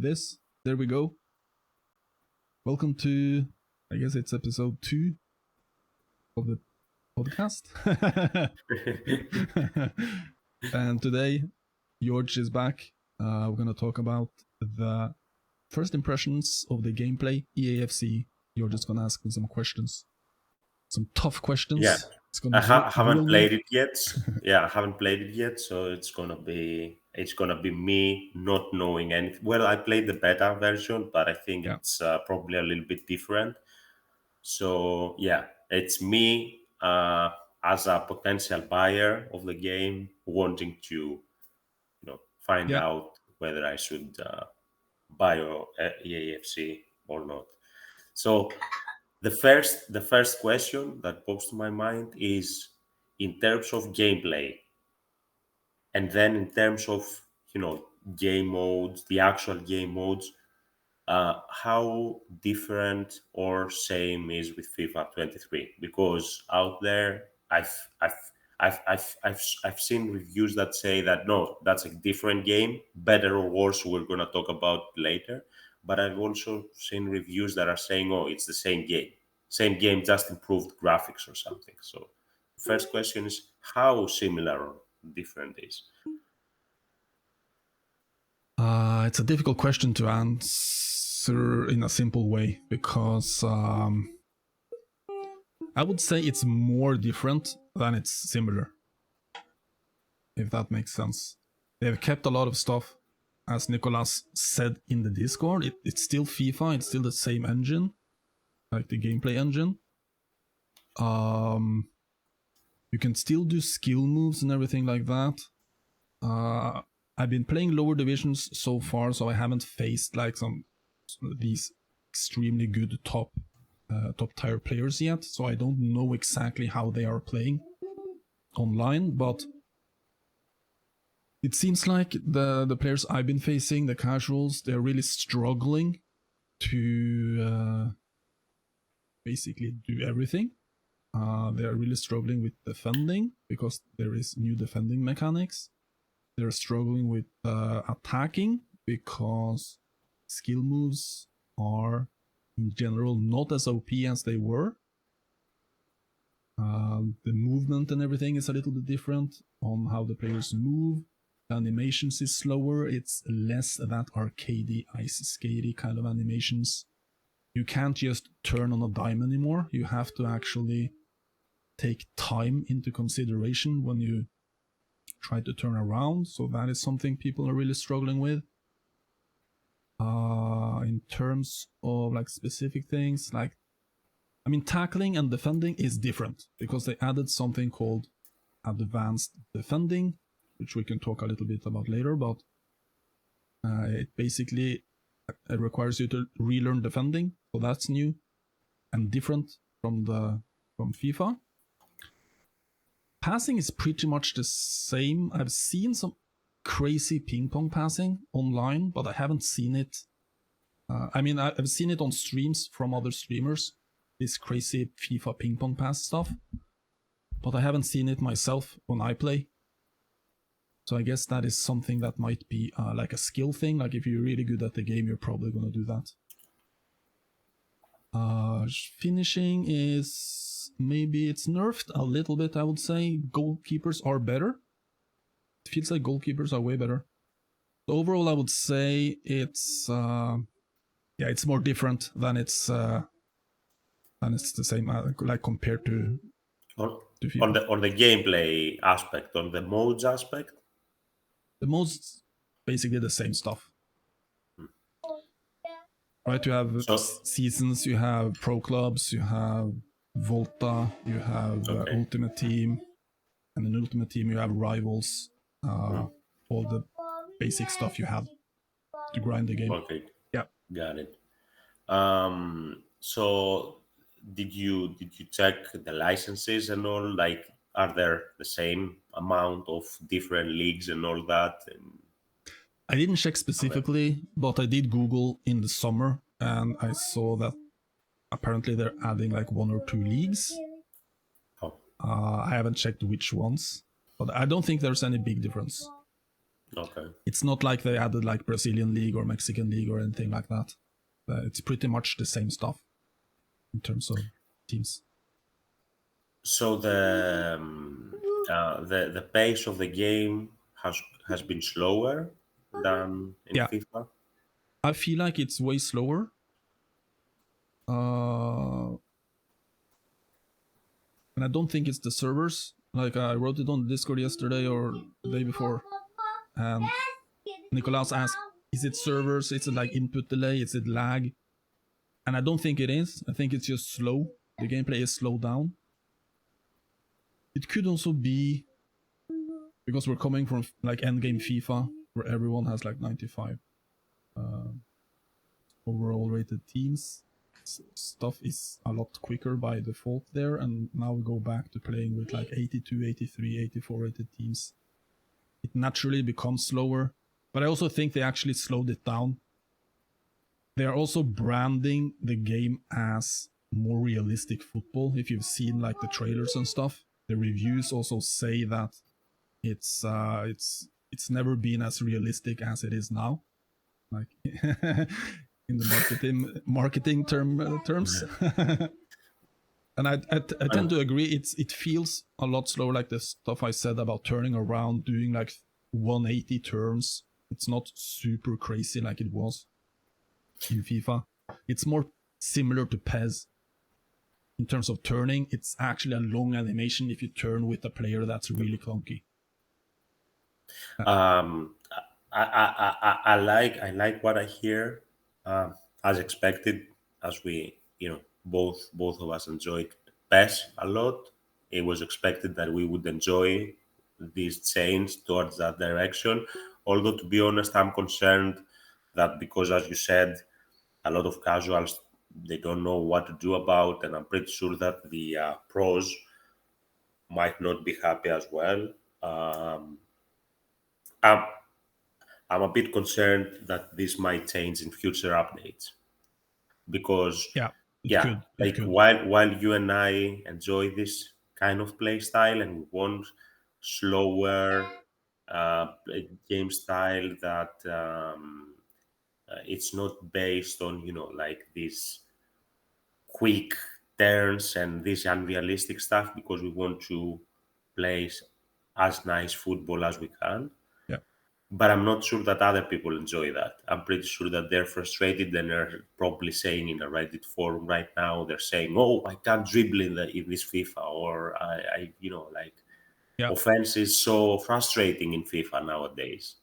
this. There we go. Welcome to, I guess it's episode 2 of the podcast. And today, George is back. We're going to talk about the first impressions of the gameplay, EAFC. George is going to ask me some questions. Some tough questions. Yeah. It's gonna haven't played it yet. I haven't played it yet, so it's gonna be me not knowing anything. Well, I played the beta version, but I think it's probably a little bit different. So yeah, it's me as a potential buyer of the game, wanting to, find out whether I should buy EAFC or not. So the first question that pops to my mind is in terms of gameplay, and then in terms of game modes, the actual game modes, how different or same is with FIFA 23? Because out there, I've seen reviews that say that no, that's a different game, better or worse. We're gonna talk about later. But I've also seen reviews that are saying, oh, it's the same game, just improved graphics or something. So, first question is how similar or different is? It's a difficult question to answer in a simple way because I would say it's more different than it's similar, if that makes sense. They've kept a lot of stuff, as Nicolas said in the Discord. It's still FIFA, it's still the same engine, like the gameplay engine. You can still do skill moves and everything like that. I've been playing lower divisions so far, so I haven't faced like some of these extremely good top tier players yet, so I don't know exactly how they are playing online, but it seems like the players I've been facing, the casuals, they're really struggling to basically do everything. They're really struggling with defending because there is new defending mechanics. They're struggling with attacking because skill moves are in general not as OP as they were. The movement and everything is a little bit different on how the players move. The animations is slower. It's less that arcadey, ice skatey kind of animations. You can't just turn on a dime anymore. You have to actually take time into consideration when you try to turn around. So that is something people are really struggling with. In terms of like specific things, like, I mean, tackling and defending is different because they added something called advanced defending, which we can talk a little bit about later, but it basically requires you to relearn defending. So that's new and different from FIFA. Passing is pretty much the same. I've seen some crazy ping pong passing online, but I haven't seen it. I've seen it on streams from other streamers, this crazy FIFA ping pong pass stuff, but I haven't seen it myself when I play. So I guess that is something that might be like a skill thing. Like if you're really good at the game, you're probably going to do that. Finishing is maybe it's nerfed a little bit, I would say. Goalkeepers are better. It feels like goalkeepers are way better. So overall, I would say it's it's more different than it's the same like compared to FIFA. On the gameplay aspect, on the modes aspect. The modes basically the same stuff. Right, you have seasons, you have pro clubs, you have Volta, you have Ultimate Team, and in Ultimate Team you have rivals, all the basic stuff you have to grind the game. Okay. Yeah. Got it. So did you check the licenses and all? Like, are there the same amount of different leagues and all that? I didn't check specifically, but I did Google in the summer, and I saw that apparently they're adding like 1 or 2 leagues. I haven't checked which ones, but I don't think there's any big difference. Okay. It's not like they added like Brazilian league or Mexican league or anything like that. It's pretty much the same stuff in terms of teams. So the pace of the game has been slower than in Yeah, FIFA. I feel like it's way slower. And I don't think it's the servers. Like I wrote it on Discord yesterday or the day before, and Nicolas asked, "Is it servers? Is it like input delay? Is it lag?" And I don't think it is. I think it's just slow. The gameplay is slowed down. It could also be because we're coming from like endgame FIFA, where everyone has like 95 overall rated teams. Stuff is a lot quicker by default there, and now we go back to playing with like 82, 83, 84 rated teams. It naturally becomes slower, but I also think they actually slowed it down. They are also branding the game as more realistic football. If you've seen like the trailers and stuff, the reviews also say that it's never been as realistic as it is now, like in the marketing terms. And I tend to agree. It feels a lot slower, like the stuff I said about turning around, doing like 180 turns. It's not super crazy like it was in FIFA. It's more similar to PES in terms of turning. It's actually a long animation if you turn with a player that's really clunky. Um, I like what I hear. As expected, as we both of us enjoyed PES a lot. It was expected that we would enjoy this change towards that direction. Although to be honest, I'm concerned that because, as you said, a lot of casuals they don't know what to do about, and I'm pretty sure that the pros might not be happy as well. Um, I'm, I'm a bit concerned that this might change in future updates because, Yeah, it yeah, could. It like could. while you and I enjoy this kind of play style and we want slower game style that it's not based on like these quick turns and this unrealistic stuff because we want to play as nice football as we can. Yeah. But I'm not sure that other people enjoy that. I'm pretty sure that they're frustrated and they're probably saying in a Reddit forum right now, they're saying, "Oh, I can't dribble in this FIFA," or like Yeah. offense is so frustrating in FIFA nowadays,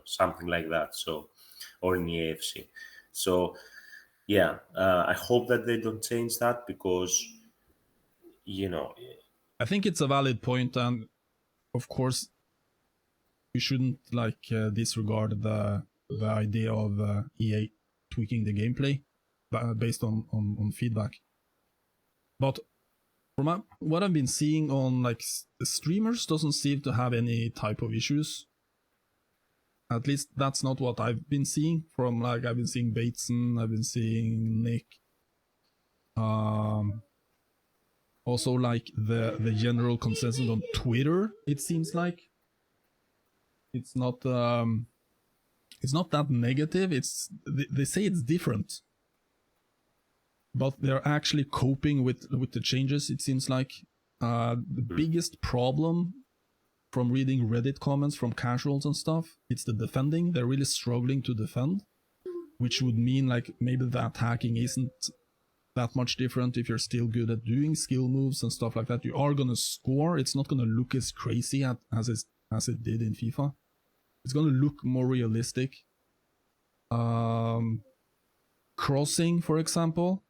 something like that. So, or in the AFC. So, yeah, I hope that they don't change that because, you know, I think it's a valid point, and of course, you shouldn't like disregard the idea of EA tweaking the gameplay based on feedback. But from what I've been seeing on like the streamers, doesn't seem to have any type of issues. At least that's not what I've been seeing from like I've been seeing Bateson, I've been seeing Nick. Also like the general consensus on Twitter, it seems like it's not that negative. They say it's different, but they're actually coping with the changes. It seems like the biggest problem from reading Reddit comments from casuals and stuff, it's the defending. They're really struggling to defend, which would mean like maybe the attacking isn't that much different if you're still good at doing skill moves and stuff like that. You are gonna score. It's not gonna look as crazy as it did in FIFA. It's gonna look more realistic. Crossing, for example,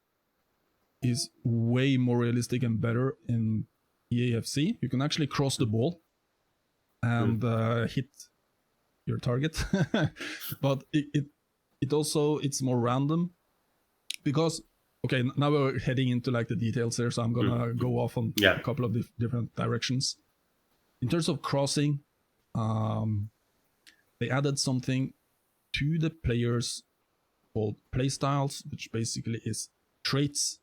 is way more realistic and better in EAFC. You can actually cross the ball and hit your target, but it also it's more random because okay, now we're heading into like the details here, so I'm gonna go off on a couple of different directions. In terms of crossing, they added something to the players called playstyles, which basically is traits,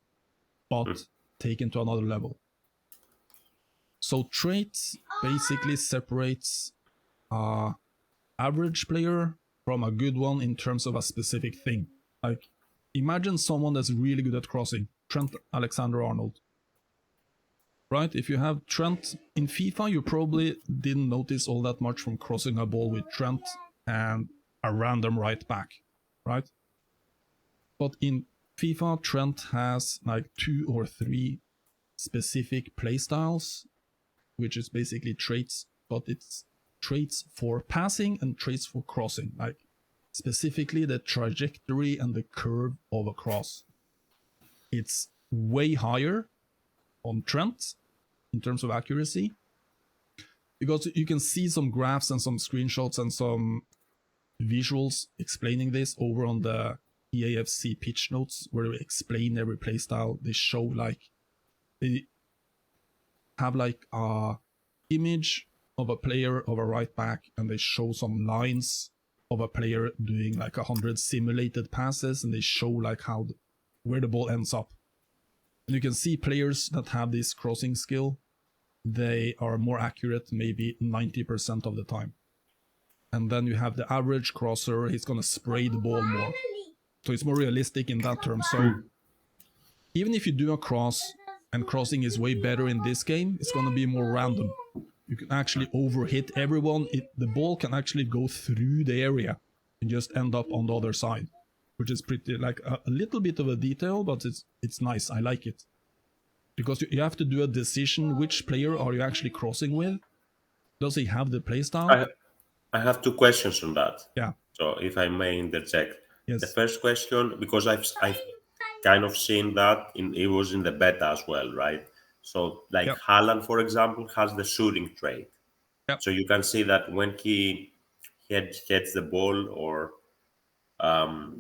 but taken to another level. So traits basically separates average player from a good one in terms of a specific thing. Like, imagine someone that's really good at crossing. Trent Alexander-Arnold. Right? If you have Trent in FIFA, you probably didn't notice all that much from crossing a ball with Trent and a random right back. Right? But in FIFA, Trent has like 2 or 3 specific playstyles, which is basically traits, but it's traits for passing and traits for crossing. Like, specifically the trajectory and the curve of a cross. It's way higher on Trent in terms of accuracy, because you can see some graphs and some screenshots and some visuals explaining this over on the EAFC pitch notes, where they explain every playstyle. They show like, they have like a image of a player of a right back, and they show some lines of a player doing like 100 simulated passes, and they show like how where the ball ends up. And you can see players that have this crossing skill, they are more accurate maybe 90% of the time. And then you have the average crosser, he's gonna spray the ball more. So it's more realistic in that term. So even if you do a cross and crossing is way better in this game, it's gonna be more random. You can actually overhit everyone. The ball can actually go through the area and just end up on the other side, which is pretty, like a little bit of a detail, but it's nice. I like it. Because you have to do a decision, which player are you actually crossing with? Does he have the playstyle? I have 2 questions on that. Yeah. So if I may interject. Yes. The first question, because I've kind of seen that, it was in the beta as well, right? So like Haaland, for example, has the shooting trait. Yep. So you can see that when he gets the ball or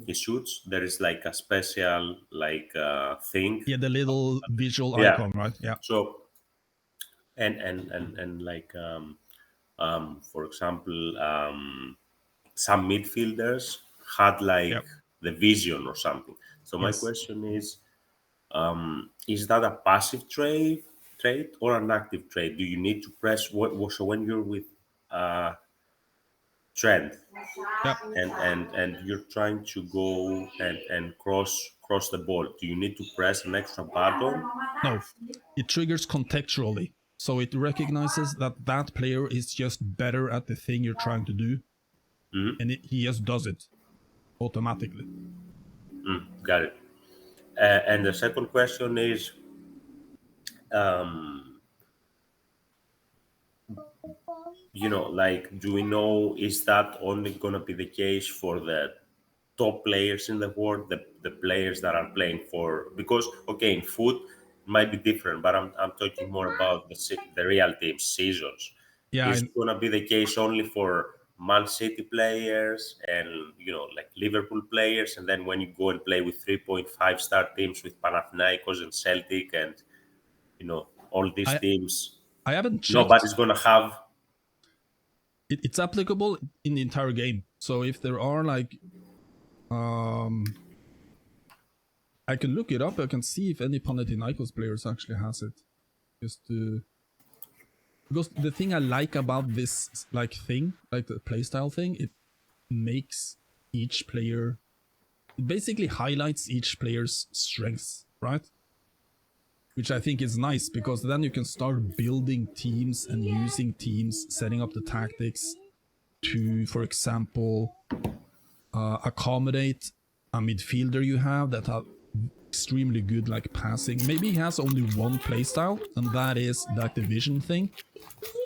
he shoots, there is like a special thing. Yeah, the little visual icon, right? Yeah. So and like for example, some midfielders had like the vision or something. So my question is that a passive trait or an active trait? Do you need to press so when you're with Trent and you're trying to go and cross the ball, do you need to press an extra button? No, it triggers contextually. So it recognizes that that player is just better at the thing you're trying to do, and he just does it automatically. Got it. And the second question is, do we know, is that only going to be the case for the top players in the world, the players that are playing for, because, okay, in foot, it might be different, but I'm talking more about the real team seasons. Yeah, is it going to be the case only for Man City players and, like Liverpool players, and then when you go and play with 3.5 star teams with Panathinaikos and Celtic and, all these teams, I haven't checked. Nobody's going to have... It's applicable in the entire game. So if there are like... I can look it up. I can see if any Panathinaikos players actually has it. Just to... Because the thing I like about this thing, like the playstyle thing, it makes each player... It basically highlights each player's strengths, right? Which I think is nice, because then you can start building teams and using teams, setting up the tactics to, for example, accommodate a midfielder you have that have extremely good passing. Maybe he has only one playstyle, and that is that division thing.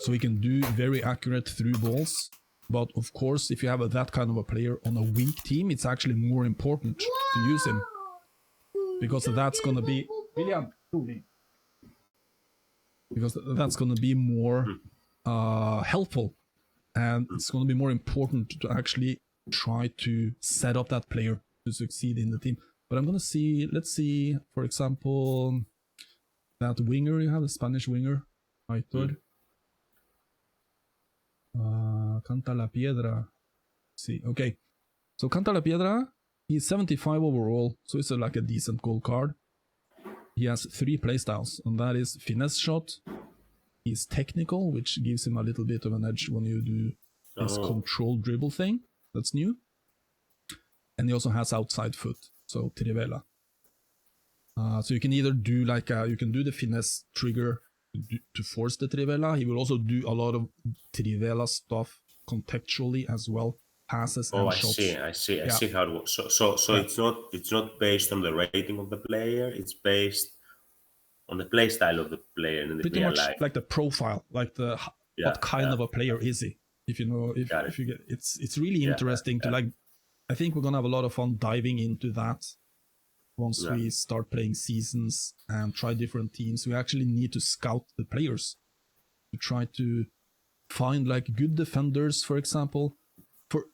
So he can do very accurate through balls. But of course, if you have that kind of a player on a weak team, it's actually more important to use him. Because that's going to be... Because that's going to be more helpful. And it's going to be more important to actually try to set up that player to succeed in the team. But I'm going to see... Let's see, for example, that winger you have, the Spanish winger. Aitor. Canta la Piedra. See, okay. So Canta la Piedra, he's 75 overall, so it's like a decent gold card. He has 3 playstyles, and that is finesse shot. He's technical, which gives him a little bit of an edge when you do this control dribble thing that's new. And he also has outside foot, so trivela. So you can either do like you can do the finesse trigger to force the trivela. He will also do a lot of trivela stuff contextually as well, passes and shots. I see how it works. So it's not based on the rating of the player. It's based on the play style of the player in the pretty real much life. like the profile, like the what kind of a player is he? If you know, if you get, it's really interesting to like. I think we're gonna have a lot of fun diving into that once we start playing seasons and try different teams. We actually need to scout the players to try to find like good defenders, for example.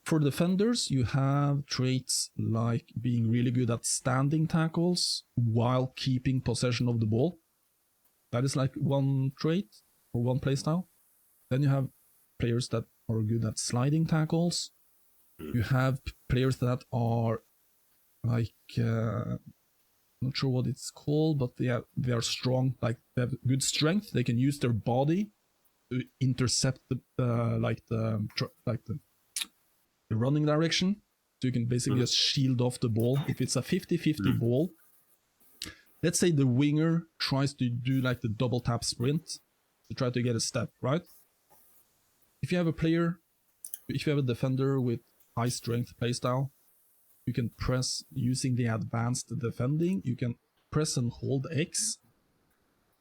For defenders, you have traits like being really good at standing tackles while keeping possession of the ball. That is like one trait or one playstyle. Then you have players that are good at sliding tackles. You have players that are like not sure what it's called, but they are strong. Like they have good strength. They can use their body to intercept the running direction. So you can basically just shield off the ball. If it's a 50-50 ball, let's say the winger tries to do like the double tap sprint to try to get a step, right? If you have a defender with high strength playstyle, you can press using the advanced defending. You can press and hold X,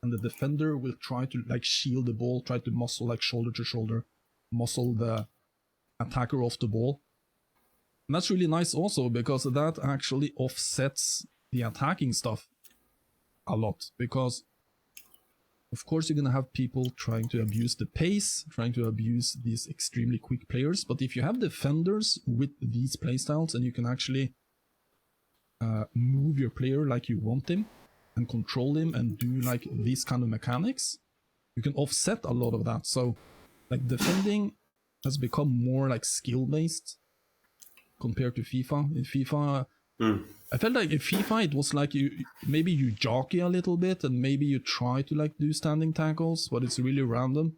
and the defender will try to like shield the ball, try to muscle like shoulder to shoulder, muscle the attacker off the ball. And that's really nice also because that actually offsets the attacking stuff a lot, because of course you're gonna have people trying to abuse the pace, trying to abuse these extremely quick players, but if you have defenders with these playstyles and you can actually move your player like you want him and control him and do like these kind of mechanics, you can offset a lot of that. So like defending has become more like skill based compared to FIFA. In FIFA, I felt like in FIFA it was like you jockey a little bit and maybe you try to like do standing tackles, but it's really random.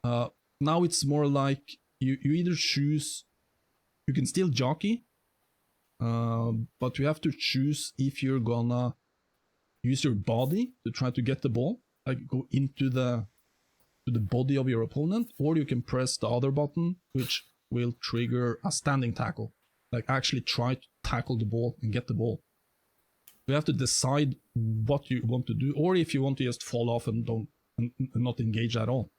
Now it's more like you either choose, you can still jockey, but you have to choose if you're gonna use your body to try to get the ball, like go into the body of your opponent, or you can press the other button, which will trigger a standing tackle, like actually try to tackle the ball and get the ball. You have to decide what you want to do, or if you want to just fall off and not engage at all.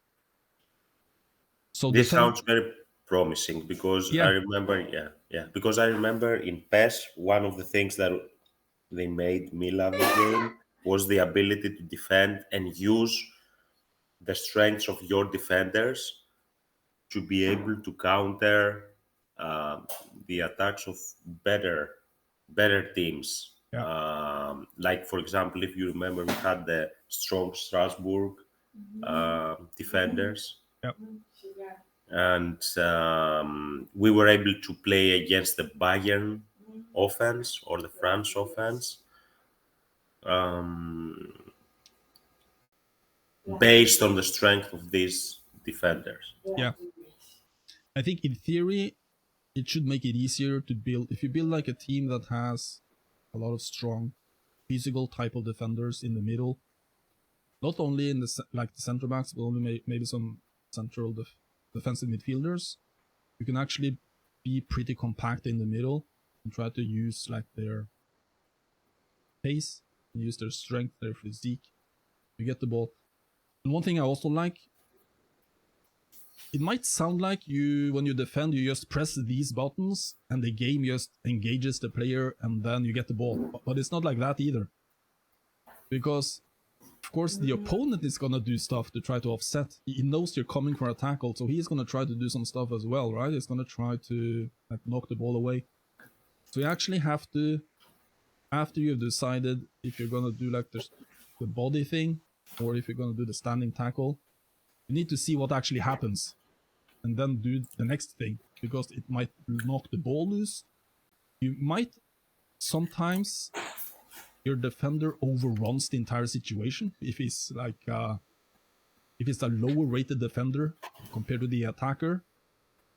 So this sounds very promising because I remember, because I remember in PES, one of the things that they made me love the game was the ability to defend and use the strengths of your defenders to be able to counter the attacks of better teams. Like, for example, if you remember, we had the strong Strasbourg defenders. And we were able to play against the Bayern offense or the France offense based on the strength of these defenders. Yeah. I think in theory, it should make it easier to build. If you build like a team that has a lot of strong physical type of defenders in the middle, not only in the center backs, but only maybe some central defensive midfielders, you can actually be pretty compact in the middle and try to use like their pace, and use their strength, their physique to get the ball. And one thing I also like, it might sound like when you defend, you just press these buttons and the game just engages the player and then you get the ball. But it's not like that either. Because, of course, the opponent is going to do stuff to try to offset. He knows you're coming for a tackle, so he's going to try to do some stuff as well, right? He's going to try to like knock the ball away. So you actually have to, after you've decided if you're going to do like the body thing or if you're going to do the standing tackle, you need to see what actually happens and then do the next thing, because it might knock the ball loose. You might sometimes, your defender overruns the entire situation if he's like if it's a lower rated defender compared to the attacker.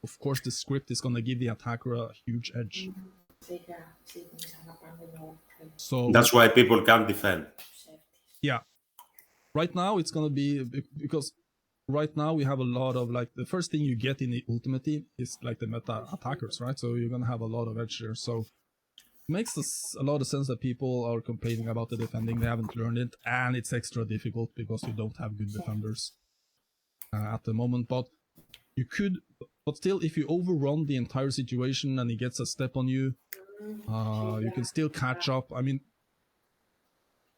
of course the script is going to give the attacker a huge edge. So that's why people can't defend. Yeah, right now it's going to be, because right now we have a lot of, like, the first thing you get in the Ultimate Team is like the meta attackers, right? So you're going to have a lot of edge there. So it makes a lot of sense that people are complaining about the defending. They haven't learned it, and it's extra difficult because you don't have good defenders at the moment. But you could, but still, if you overrun the entire situation and he gets a step on you, you can still catch up. I mean,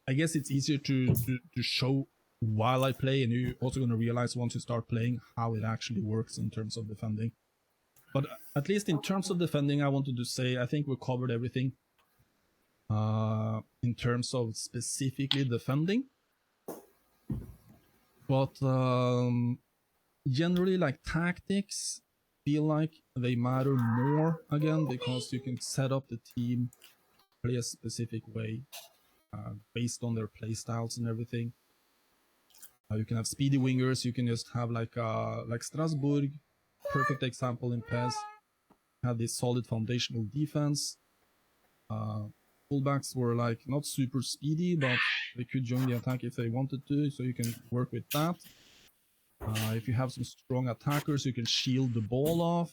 I guess it's easier to show while I play, and you're also going to realize once you start playing how it actually works in terms of defending. But at least in terms of defending, I wanted to say I think we covered everything. In terms of specifically defending. But generally, like, tactics feel like they matter more again, because you can set up the team, play a specific way based on their play styles and everything. You can have speedy wingers. You can just have like Strasbourg, perfect example in PES. Had this solid foundational defense. Fullbacks were like not super speedy, but they could join the attack if they wanted to, so you can work with that. If you have some strong attackers, you can shield the ball off.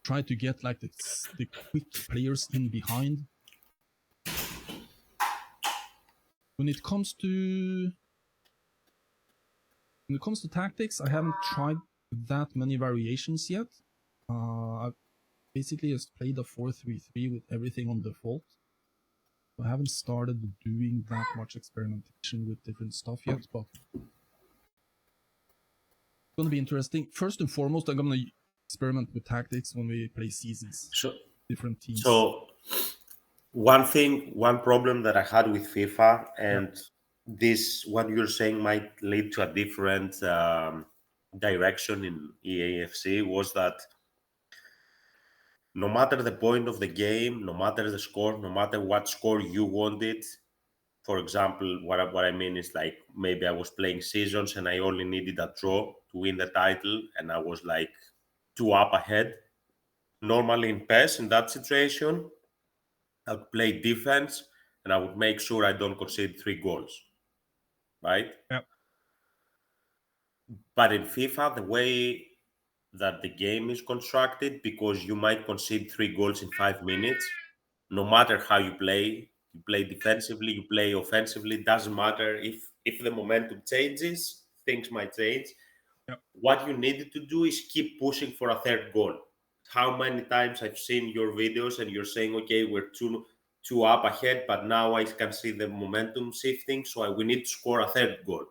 Try to get like the quick players in behind. When it comes to tactics, I haven't tried that many variations yet. I've basically just played a 4-3-3 with everything on default. I haven't started doing that much experimentation with different stuff yet, but it's going to be interesting. First and foremost, I'm going to experiment with tactics when we play seasons. Different teams. So one problem that I had with FIFA, and this, what you're saying might lead to a different direction in EAFC, was that no matter the point of the game, no matter the score, no matter what score you wanted, for example, what I mean is, like, maybe I was playing seasons and I only needed a draw to win the title, and I was like 2 up ahead. Normally in PES, in that situation, I would play defense and I would make sure I don't concede 3 goals, right? Yep. But in FIFA, the way that the game is constructed, because you might concede 3 goals in 5 minutes, no matter how you play defensively, you play offensively, doesn't matter. If the momentum changes, things might change. Yep. What you needed to do is keep pushing for a third goal. How many times I've seen your videos and you're saying, okay, we're two up ahead, but now I can see the momentum shifting, so we need to score a third goal,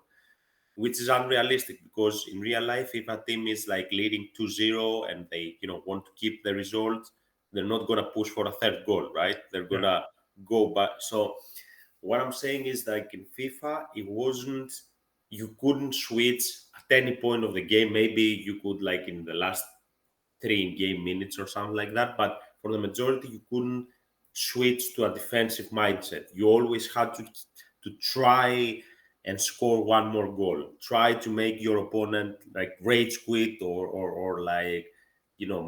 which is unrealistic, because in real life, if a team is like leading 2-0 and they want to keep the result, they're not going to push for a third goal, right? They're going to go back. So what I'm saying is, like, in FIFA, you couldn't switch at any point of the game. Maybe you could, like, in the last 3 game minutes or something like that, but for the majority, you couldn't switch to a defensive mindset. You always had to try and score one more goal. Try to make your opponent like rage quit or like,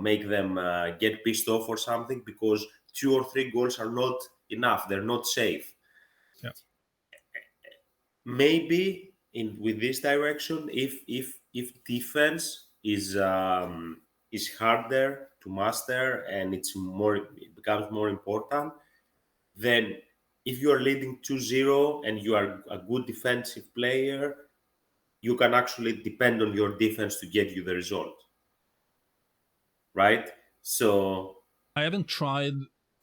make them get pissed off or something, because 2 or 3 goals are not enough. They're not safe. Yeah. Maybe with this direction, if defense is harder to master and it becomes more important, then if you are leading 2-0 and you are a good defensive player, you can actually depend on your defense to get you the result, right? So I haven't tried,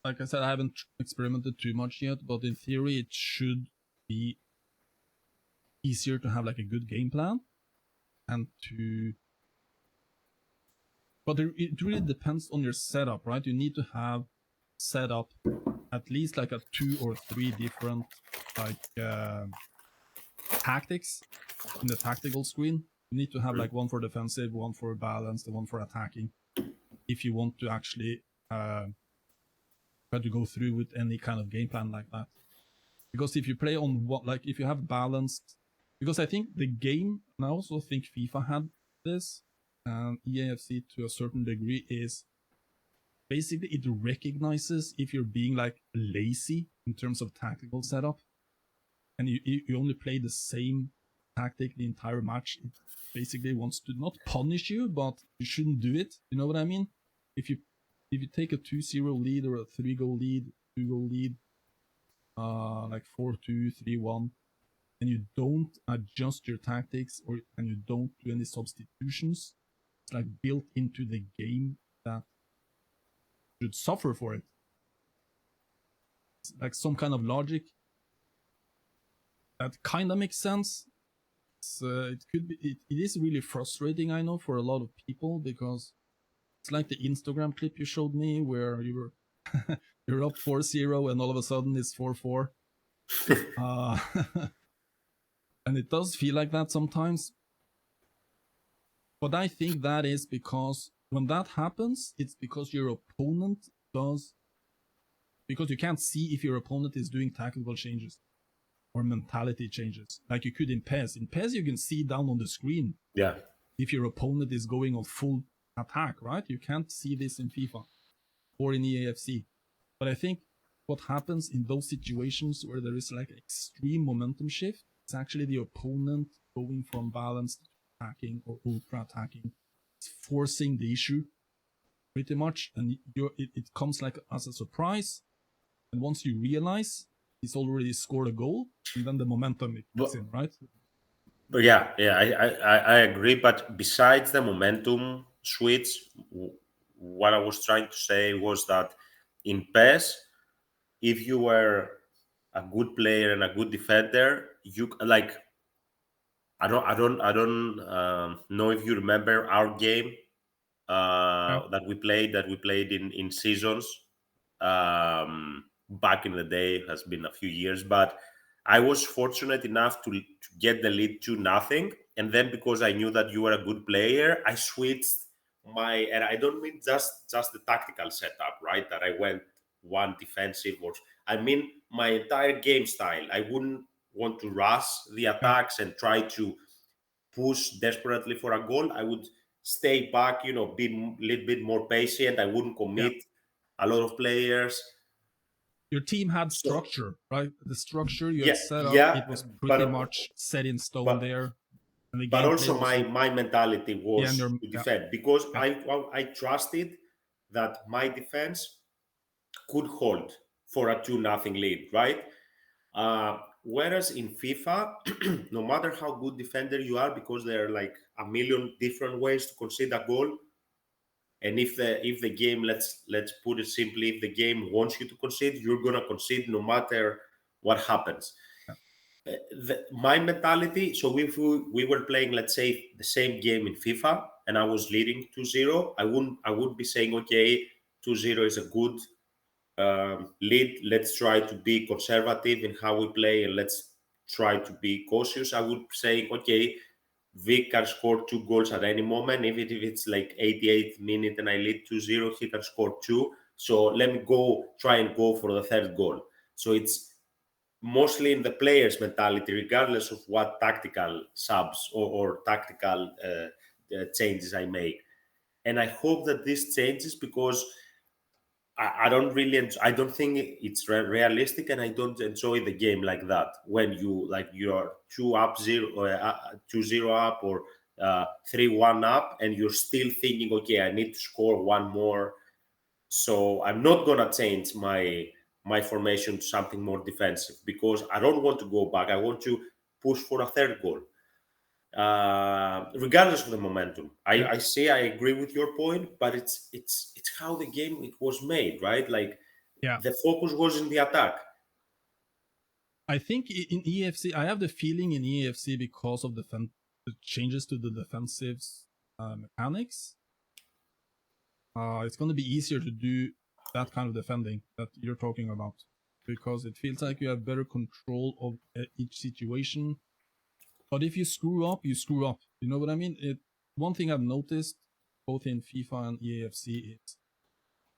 like I said, I haven't experimented too much yet, but in theory it should be easier to have like a good game plan and but it really depends on your setup, right? You need to have set up at least like a 2 or 3 different like tactics in the tactical screen. You need to have like one for defensive, one for balanced, and one for attacking, if you want to actually try to go through with any kind of game plan like that. Because if you play on what, like, if you have balanced, because I think the game, and I also think FIFA had this, and EAFC to a certain degree is basically it recognizes if you're being like lazy in terms of tactical setup, and you only play the same tactic the entire match. It basically wants to not punish you, but you shouldn't do it. You know what I mean? If you take a 2-0 lead or a 3-goal lead, 2-goal lead, like 4-2, 3-1, and you don't adjust your tactics and you don't do any substitutions, it's like built into the game that should suffer for it. It's like some kind of logic that kind of makes sense. It could be. It is really frustrating, I know, for a lot of people, because it's like the Instagram clip you showed me where you were you're up 4-0 and all of a sudden it's 4-4. And it does feel like that sometimes. But I think that is because when that happens, it's because your opponent does. Because you can't see if your opponent is doing tactical changes or mentality changes like you could in PES. In PES, you can see down on the screen if your opponent is going on full attack, right? You can't see this in FIFA or in EAFC. But I think what happens in those situations where there is like extreme momentum shift, it's actually the opponent going from balanced attacking or ultra attacking. It's forcing the issue pretty much, and it comes like as a surprise. And once you realize he's already scored a goal, and then the momentum kicks in, right? But I agree. But besides the momentum switch, what I was trying to say was that in PES, if you were a good player and a good defender, you like. I don't know if you remember our game that we played in seasons back in the day. Has been a few years, but I was fortunate enough to get the lead to nothing, and then because I knew that you were a good player, I switched and I don't mean just the tactical setup, right? That I went one defensive, or I mean my entire game style. I wouldn't want to rush the attacks and try to push desperately for a goal. I would stay back, be a little bit more patient. I wouldn't commit a lot of players. Your team had structure, right? The structure you had set up, yeah, it was pretty much set in stone there. And the but gameplay also was my mentality was to defend, because I trusted that my defense could hold for a 2-0 lead, right? Whereas in FIFA, no matter how good defender you are, because there are like a million different ways to concede a goal, and if the game, let's put it simply, if the game wants you to concede, you're gonna concede no matter what happens. My mentality. So if we were playing, let's say, the same game in FIFA, and I was leading 2-0, I would be saying, okay, 2-0 is a good lead. Let's try to be conservative in how we play, and let's try to be cautious. I would say, okay, Vic can score 2 goals at any moment. Even if it's like 88th minute and I lead 2-0, he can score 2. So let me try and go for the third goal. So it's mostly in the player's mentality, regardless of what tactical subs or tactical changes I make. And I hope that this changes, because I don't think it's realistic, and I don't enjoy the game like that. When you're 2-0 up, or 3-1 up, and you're still thinking, okay, I need to score one more. So I'm not gonna change my formation to something more defensive, because I don't want to go back. I want to push for a third goal. Regardless of the momentum. I agree with your point, but it's how the game it was made, right? Like the focus was in the attack. I think in EFC, I have the feeling in EFC, because of the changes to the defensive mechanics, it's going to be easier to do that kind of defending that you're talking about, because it feels like you have better control of each situation. But if you screw up, you screw up. You know what I mean? One thing I've noticed both in FIFA and EAFC is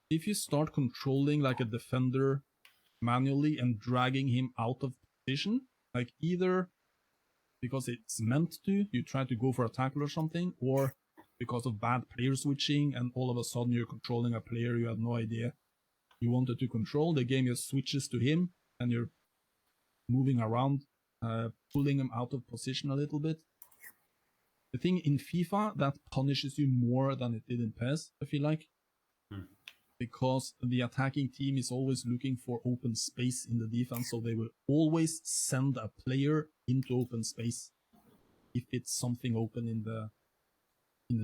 if you start controlling like a defender manually and dragging him out of position, like either because it's meant to, you try to go for a tackle or something, or because of bad player switching, and all of a sudden you're controlling a player you had no idea you wanted to control. The game just switches to him, and you're moving around, pulling him out of position a little bit. The thing in FIFA, that punishes you more than it did in PES, I feel like. Because the attacking team is always looking for open space in the defense, so they will always send a player into open space if it's something open in the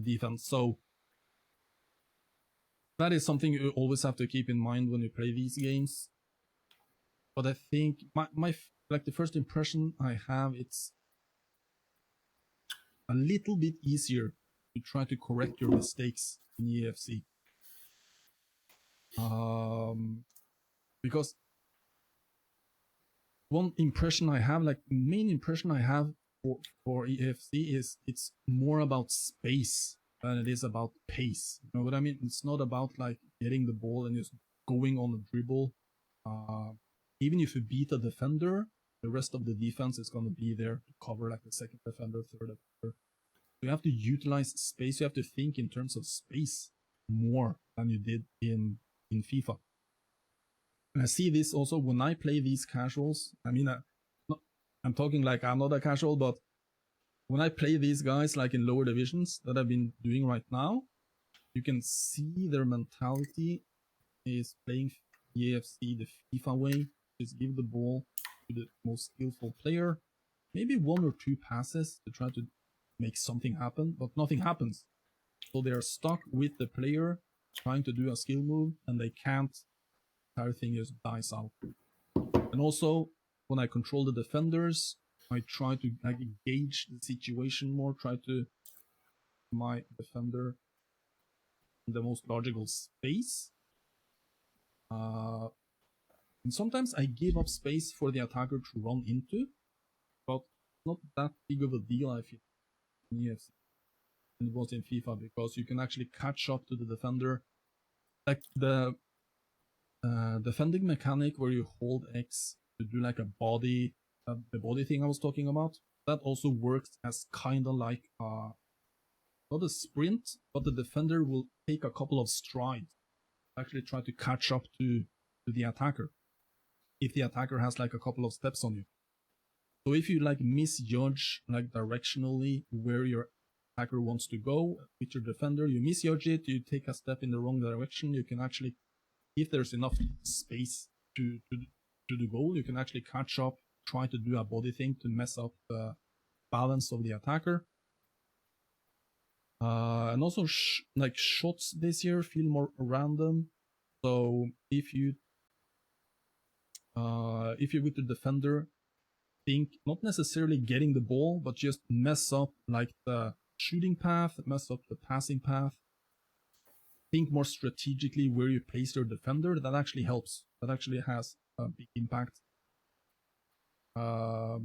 defense. So that is something you always have to keep in mind when you play these games. But I think my like the first impression I have, it's a little bit easier to try to correct your mistakes in EFC. Because one impression I have, like main impression I have for EFC is it's more about space than it is about pace. You know what I mean? It's not about like getting the ball and just going on a dribble. Even if you beat a defender, the rest of the defense is going to be there to cover like the second defender, third defender. You have to utilize space. You have to think in terms of space more than you did in FIFA. And I see this also when I play these casuals. I mean, I'm talking like I'm not a casual, but when I play these guys like in lower divisions that I've been doing right now, you can see their mentality is playing EFC the FIFA way. Just give the ball to the most skillful player, maybe one or two passes to try to make something happen, but nothing happens. So they are stuck with the player trying to do a skill move, and they can't. The entire thing just dies out. And also, when I control the defenders, I try to like gauge the situation more, try to my defender in the most logical space. And sometimes I give up space for the attacker to run into, but not that big of a deal, I feel, in EFC. And it was in FIFA, because you can actually catch up to the defender. Like the defending mechanic where you hold X to do like a body, the body thing I was talking about, that also works as kind of like not a sprint, but the defender will take a couple of strides, actually try to catch up to the attacker if the attacker has like a couple of steps on you. So if you like misjudge like directionally where your attacker wants to go with your defender, you misjudge it, you take a step in the wrong direction, you can actually, if there's enough space to the goal, you can actually catch up, try to do a body thing to mess up the balance of the attacker. And also like shots this year feel more random. So if you with the defender, think not necessarily getting the ball, but just mess up like the shooting path, mess up the passing path. Think more strategically where you place your defender. That actually helps. That actually has a big impact. But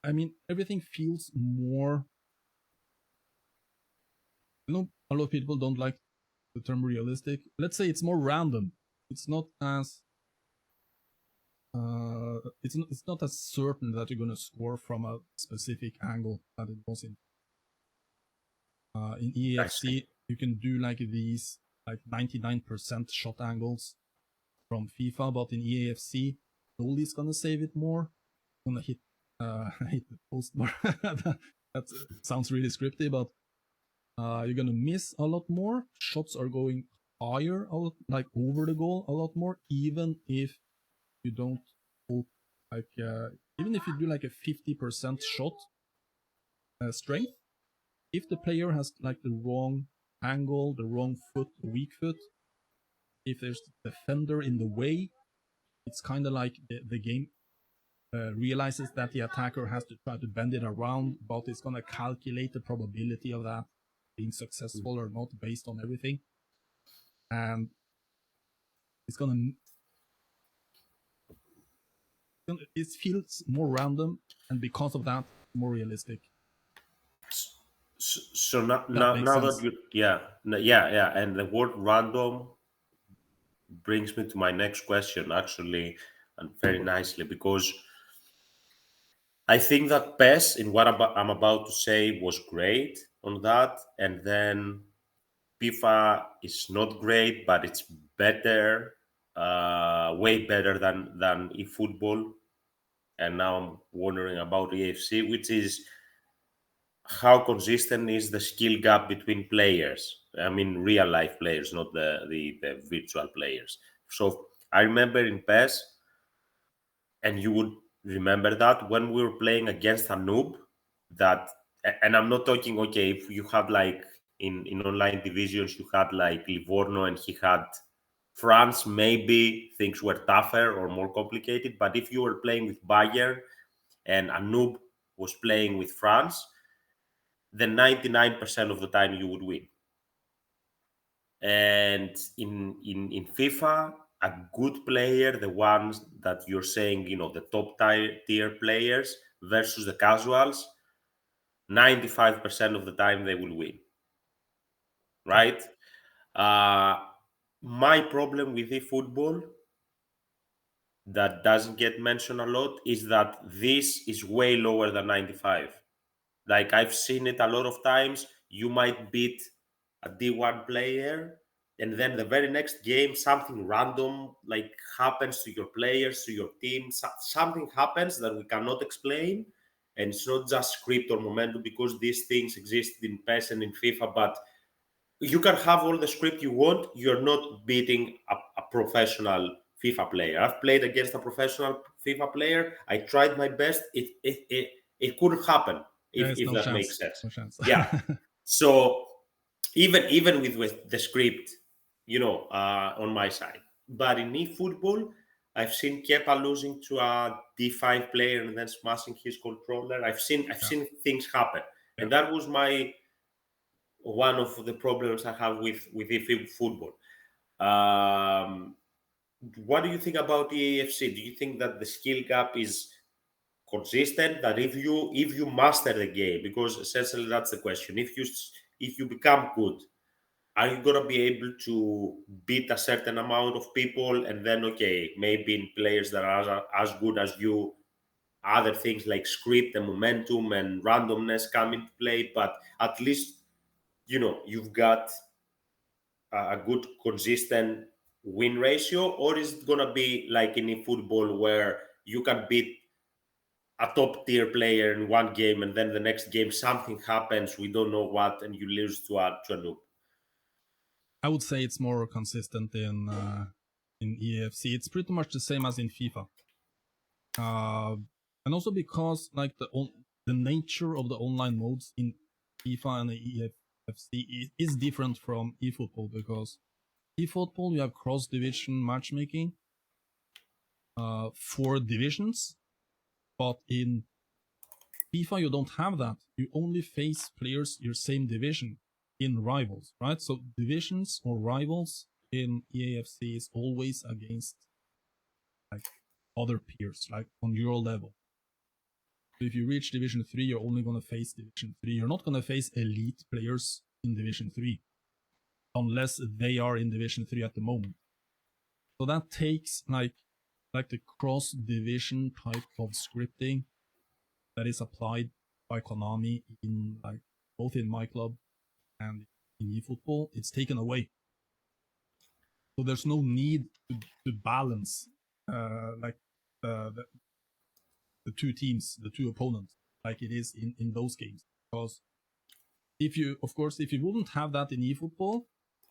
I mean, everything feels more. I know a lot of people don't like the term realistic. Let's say it's more random. It's not as it's not as certain that you're gonna score from a specific angle that it was in EFC. You can do like these like 99% shot angles from FIFA, but in EAFC, goalie's gonna save it more. Gonna hit hit the post more. That sounds really scripty, but you're gonna miss a lot more. Shots are going higher, a lot, like over the goal a lot more, even if you don't hold, like even if you do like a 50% shot strength. If the player has like the wrong angle, the wrong foot, weak foot, if there's a defender in the way, it's kind of like the game realizes that the attacker has to try to bend it around, but it's going to calculate the probability of that being successful or not based on everything. And it's going to... It feels more random, and because of that, more realistic. So now that you, yeah, and the word random brings me to my next question, actually, and very nicely, because I think that PES, in what I'm about to say, was great on that, and then FIFA is not great, but it's better, way better than eFootball. And now I'm wondering about EFC, which is how consistent is the skill gap between players? I mean, real life players, not the virtual players. So I remember in PES, and you would remember that when we were playing against a noob, that, and I'm not talking, okay, if you had like in online divisions, you had like Livorno and he had France, maybe things were tougher or more complicated. But if you were playing with Bayern and a noob was playing with France, then 99% of the time you would win. And in FIFA, a good player, the ones that you're saying, the top tier players versus the casuals, 95% of the time they will win, right? Uh, my problem with eFootball that doesn't get mentioned a lot is that this is way lower than 95. Like I've seen it a lot of times. You might beat a D1 player, and then the very next game, something random like happens to your players, to your team. Something happens that we cannot explain, and it's not just script or momentum because these things exist in PES and in FIFA. But you can have all the script you want. You're not beating a professional FIFA player. I've played against a professional FIFA player. I tried my best. It couldn't happen There is if no that chance. makes sense. No chance. Yeah. So even with the script, on my side. But in eFootball, I've seen Kepa losing to a D5 player and then smashing his controller. I've seen Yeah. things happen, Yeah. and that was one of the problems I have with eFootball. Um, what do you think about the AFC? Do you think that the skill gap is consistent? That if you master the game, because essentially that's the question. If you become good, are you gonna be able to beat a certain amount of people, and then okay, maybe in players that are as good as you, other things like script and momentum and randomness come into play, but at least you've got a good consistent win ratio, or is it gonna be like in football where you can beat a top tier player in one game and then the next game something happens, we don't know what, and you lose to a noob? I would say it's more consistent in EAFC. It's pretty much the same as in FIFA. And also because like the nature of the online modes in FIFA and the EFC is different from eFootball, because eFootball you have cross division matchmaking for divisions, but in FIFA you don't have that. You only face players your same division in rivals, right? So divisions or rivals in EAFC is always against like other peers, like on your level. So if you reach Division 3, you're only going to face Division 3. You're not going to face elite players in Division 3 unless they are in Division 3 at the moment. So that takes like the cross division type of scripting that is applied by Konami in like both in my club and in eFootball. It's taken away. So there's no need to balance like the two teams, the two opponents, like it is in those games. Because if you wouldn't have that in eFootball,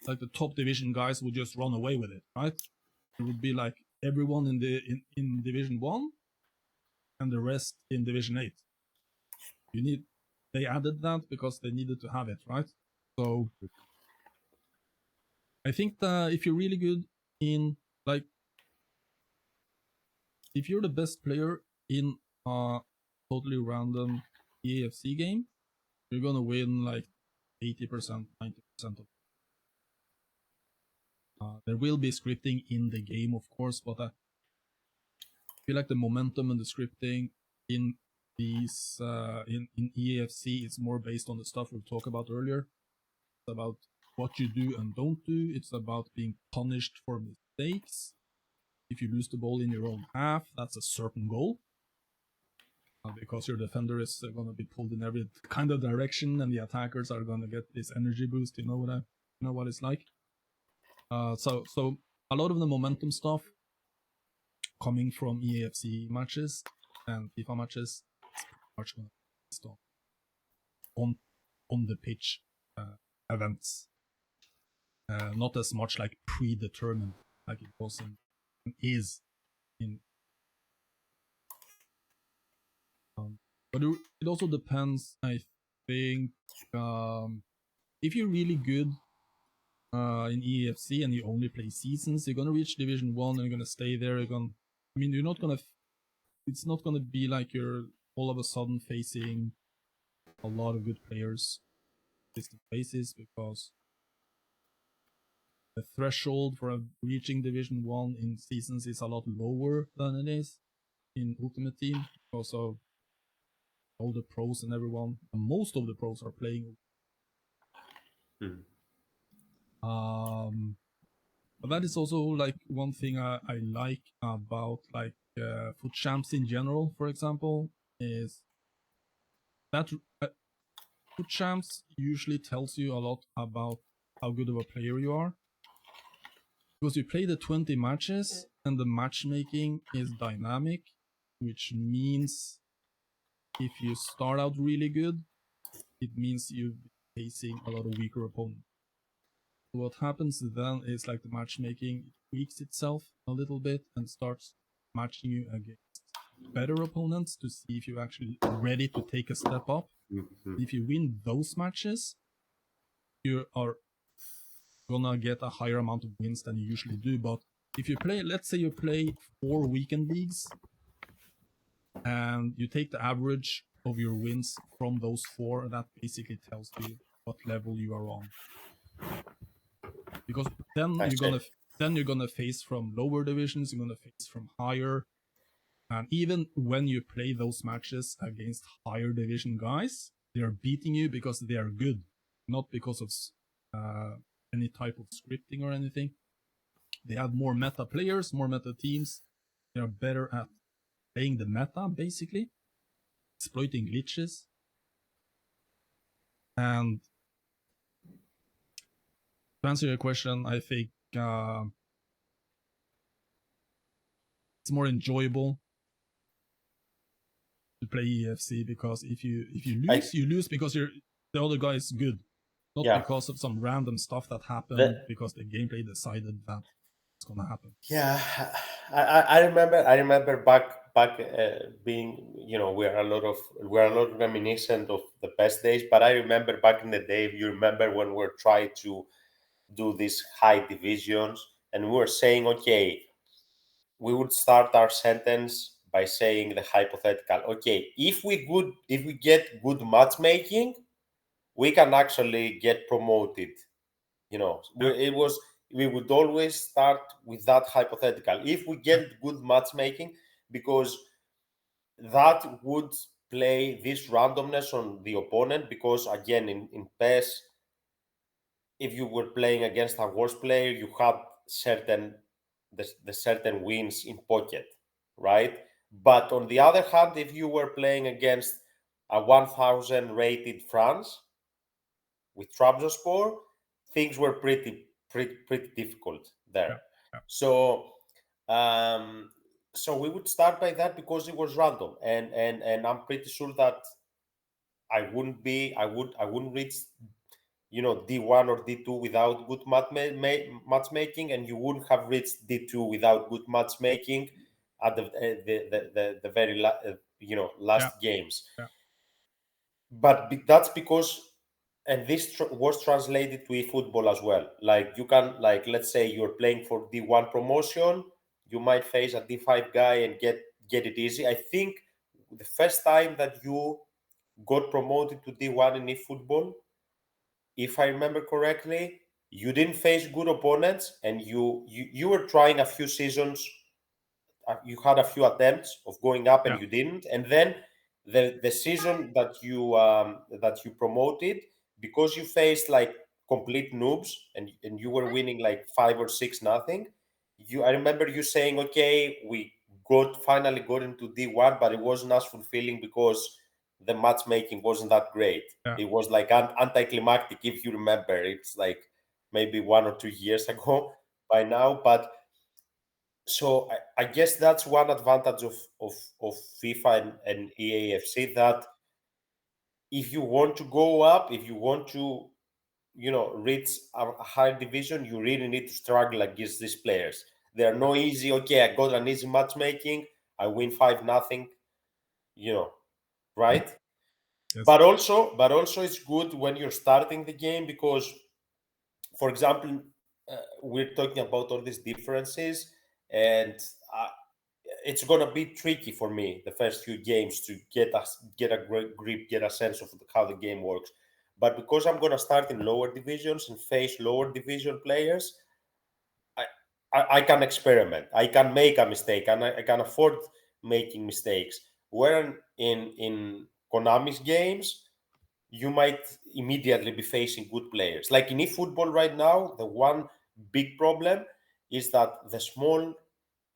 like the top division guys would just run away with it, right? It would be like everyone in Division 1 and the rest in Division 8. They added that because they needed to have it, right? So I think that if you're really good in like if you're the best player in a totally random EAFC game, you're gonna win like 80%, 90% of. There will be scripting in the game, of course, but I feel like the momentum and the scripting in these in EAFC is more based on the stuff we talked about earlier. It's about what you do and don't do. It's about being punished for mistakes. If you lose the ball in your own half, that's a certain goal. because your defender is going to be pulled in every kind of direction, and the attackers are going to get this energy boost. You know what it's like. So a lot of the momentum stuff coming from EAFC matches and FIFA matches is pretty much going to be based on the pitch events, not as much like predetermined like it was in is in. But it also depends, I think. If you're really good in EAFC and you only play seasons, you're gonna reach Division 1 and you're gonna stay there. You're not gonna. It's not gonna be like you're all of a sudden facing a lot of good players distant basis, because the threshold for reaching Division 1 in seasons is a lot lower than it is in Ultimate Team. Also, all the pros and everyone, and most of the pros are playing. But that is also like one thing I like about like foot champs in general, for example, is that foot champs usually tells you a lot about how good of a player you are, because you play the 20 matches and the matchmaking is dynamic, which means if you start out really good, it means you're facing a lot of weaker opponents. What happens then is like the matchmaking tweaks itself a little bit and starts matching you against better opponents to see if you're actually ready to take a step up. If you win those matches, you are gonna get a higher amount of wins than you usually do. But if you play, let's say you play 4 weekend leagues and you take the average of your wins from those 4, that basically tells you what level you are on. Because then you're gonna face from lower divisions, you're gonna face from higher, and even when you play those matches against higher division guys, they are beating you because they are good, not because of any type of scripting or anything. They have more meta players, more meta teams. They are better at playing the meta, basically, exploiting glitches. And to answer your question, I think it's more enjoyable to play EFC, because if you lose, you lose because the other guy is good, not because of some random stuff that happened because the gameplay decided that it's gonna happen. Yeah, I remember back being, we're a lot reminiscent of the best days. But I remember back in the day, you remember when we were trying to do these high divisions, and we were saying, okay, we would start our sentence by saying the hypothetical, okay, if we get good matchmaking, we can actually get promoted. We would always start with that hypothetical. If we get good matchmaking, because that would play this randomness on the opponent, because again, in PES, if you were playing against a worse player, you had the certain wins in pocket, right? But on the other hand, if you were playing against a 1000 rated France with Trabzonspor, things were pretty difficult there. So so we would start by that because it was random, and I'm pretty sure that I wouldn't reach D1 or D2 without good matchmaking, and you wouldn't have reached D2 without good matchmaking at the very last games. But that's because, and this was translated to eFootball as well. Like you can, like, let's say you're playing for D1 promotion, you might face a D5 guy and get it easy. I think the first time that you got promoted to D1 in eFootball, if I remember correctly, you didn't face good opponents, and you were trying a few seasons. You had a few attempts of going up, and you didn't. And then the season that you promoted, because you faced like complete noobs, and you were winning like 5 or 6 nothing. I remember you saying, okay, we finally got into D1, but it wasn't as fulfilling because the matchmaking wasn't that great. Yeah. It was like anticlimactic, if you remember. It's like maybe 1 or 2 years ago by now. But so I guess that's one advantage of FIFA and EAFC, that if you want to go up, if you want to, reach a higher division, you really need to struggle against these players. They are no easy. Okay, I got an easy matchmaking. I win 5-0. Right? Yes. But also, it's good when you're starting the game because, for example, we're talking about all these differences, and it's gonna be tricky for me the first few games to get a great grip, get a sense of how the game works. But because I'm gonna start in lower divisions and face lower division players, I I can experiment. I can make a mistake, and I can afford making mistakes. Where in Konami's games, you might immediately be facing good players. Like in eFootball right now, the one big problem is that the small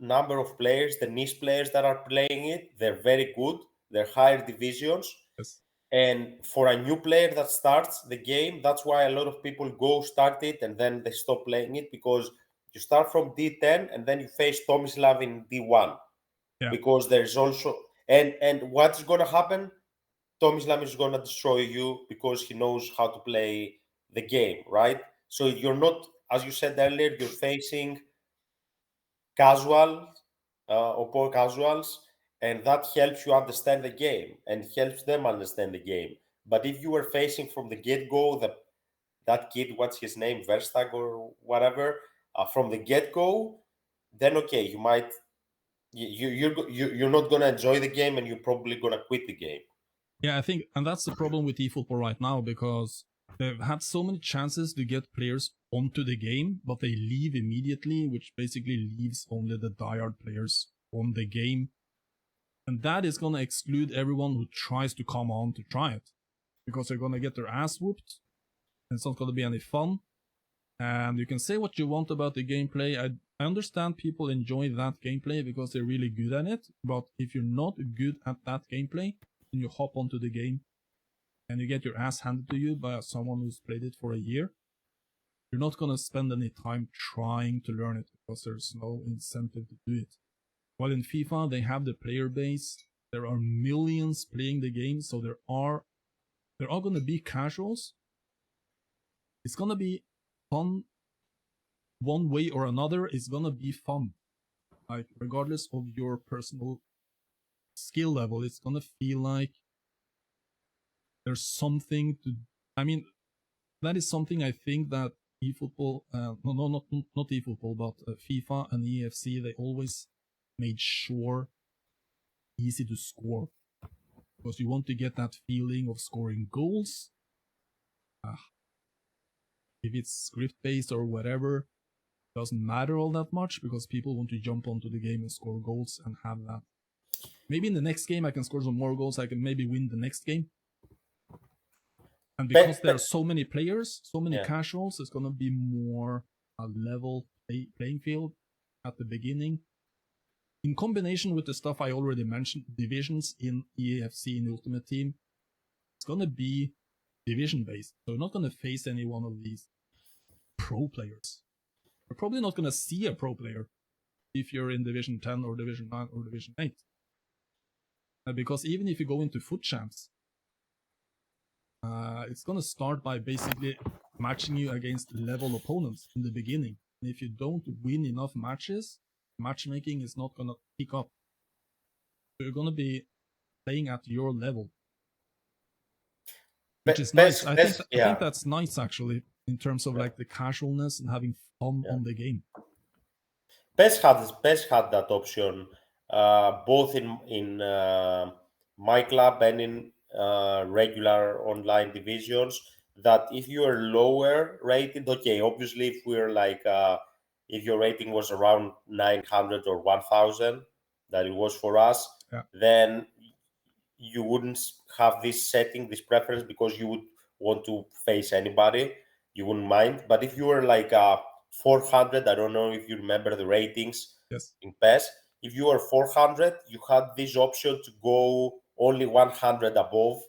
number of players, the niche players that are playing it, they're very good. They're higher divisions. Yes. And for a new player that starts the game, that's why a lot of people go start it and then they stop playing it, because you start from D10 and then you face Tomislav in D1. Yeah. Because there's also and what's gonna happen? Tomislav is gonna destroy you because he knows how to play the game, right? So you're not, as you said earlier, you're facing casual or poor casuals, and that helps you understand the game and helps them understand the game. But if you were facing from the get-go that kid, what's his name, Verstag or whatever, from the get-go, then okay, you might you're not gonna enjoy the game, and you're probably gonna quit the game. Yeah, I think, and that's the problem with eFootball right now, because they've had so many chances to get players onto the game, but they leave immediately, which basically leaves only the diehard players on the game. And that is going to exclude everyone who tries to come on to try it, because they're going to get their ass whooped, and it's not going to be any fun. And you can say what you want about the gameplay. I understand people enjoy that gameplay because they're really good at it, but if you're not good at that gameplay, and you hop onto the game and you get your ass handed to you by someone who's played it for a year, you're not going to spend any time trying to learn it because there's no incentive to do it. While in FIFA, they have the player base. There are millions playing the game, so there are going to be casuals. It's going to be fun one way or another. It's going to be fun. Like, regardless of your personal skill level, it's going to feel like there's something to, I mean, that is something I think that eFootball, not eFootball, but FIFA and EFC, they always made sure easy to score, because you want to get that feeling of scoring goals. If it's script based or whatever, doesn't matter all that much, because people want to jump onto the game and score goals and have that. Maybe in the next game I can score some more goals, I can maybe win the next game. And because there are so many players, so many casuals, it's going to be more a level playing field at the beginning. In combination with the stuff I already mentioned, divisions in EAFC in Ultimate Team, it's going to be division based. So you're not going to face any one of these pro players. You're probably not going to see a pro player if you're in Division 10 or Division 9 or Division 8. Because even if you go into foot champs, it's going to start by basically matching you against level opponents in the beginning. And if you don't win enough matches, matchmaking is not going to pick up. So you're going to be playing at your level, which is nice. I think that's nice, actually, in terms of like the casualness and having fun on the game. PES had that option, both in my club and in regular online divisions, that if you are lower rated, okay, obviously if we're like, if your rating was around 900 or 1000, that it was for us, then you wouldn't have this setting, this preference, because you would want to face anybody. You wouldn't mind. But if you were like 400, I don't know if you remember the ratings in PES. if you were 400, you had this option to go only 100 above,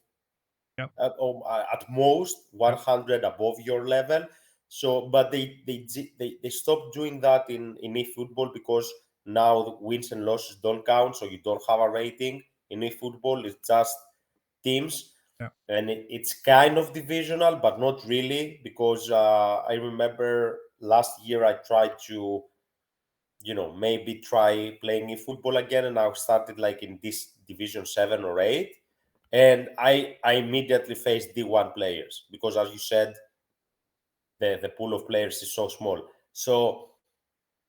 Yep. At most Yep. 100 above your level. So, but they stopped doing that in eFootball, because now the wins and losses don't count, so you don't have a rating in eFootball. It's just teams, Yep. and it's kind of divisional, but not really, because I remember last year I tried to, maybe try playing eFootball again, and I started like in this division 7 or 8, and I immediately faced D1 players, because, as you said, the pool of players is so small. So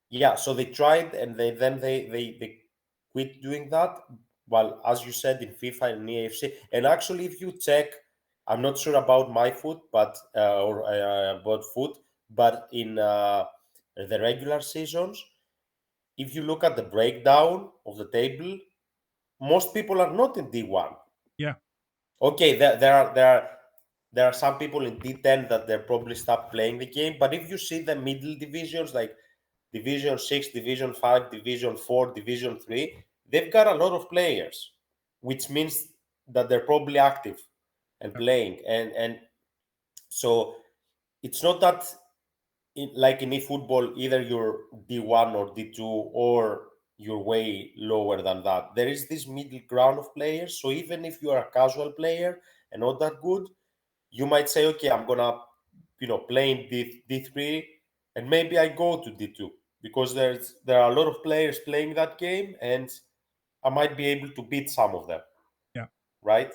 yeah, so they tried, and they quit doing that. Well, as you said, in FIFA and EFC, and actually, if you check, I'm not sure about my foot, but or about foot, but in the regular seasons, if you look at the breakdown of the table, most people are not in D1. Yeah. Okay, there are some people in D10 that they're probably stop playing the game, but if you see the middle divisions, like Division 6, Division 5, Division 4, Division 3, they've got a lot of players, which means that they're probably active and Yep. playing. And so it's not that like in eFootball, either you're D1 or D2, or you're way lower than that. There is this middle ground of players. So even if you are a casual player and not that good, you might say, okay, I'm gonna, play in D3, and maybe I go to D2, because there are a lot of players playing that game, and I might be able to beat some of them. Yeah. Right?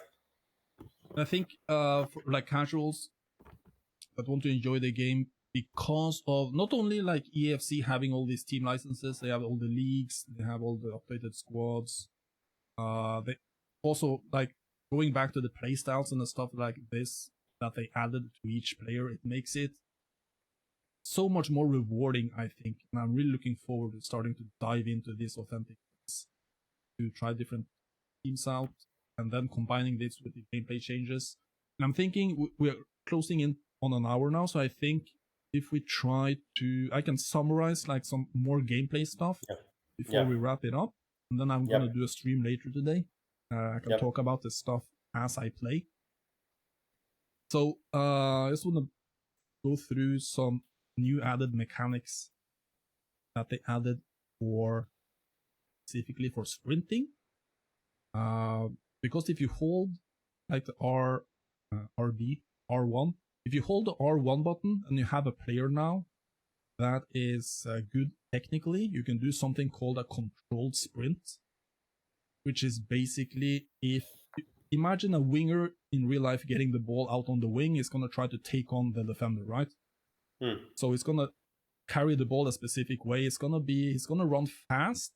I think for like casuals that want to enjoy the game, because of not only like EFC having all these team licenses, they have all the leagues, they have all the updated squads. They also like going back to the playstyles and the stuff like this that they added to each player. It makes it so much more rewarding, I think, and I'm really looking forward to starting to dive into this authentic games, to try different teams out, and then combining this with the gameplay changes. And I'm thinking we're closing in on an hour now, so I think if we try to, I can summarize like some more gameplay stuff Yeah. before Yeah. we wrap it up, and then I'm gonna Yep. do a stream later today. I can Yep. talk about the stuff as I play. So I just want to go through some new added mechanics that they added for specifically for sprinting. Because if you hold like the RB, R1, if you hold the R1 button and you have a player now that is good technically, you can do something called a controlled sprint, which is basically if imagine a winger in real life getting the ball out on the wing, is going to try to take on the defender, right? So it's going to carry the ball a specific way. It's going to run fast,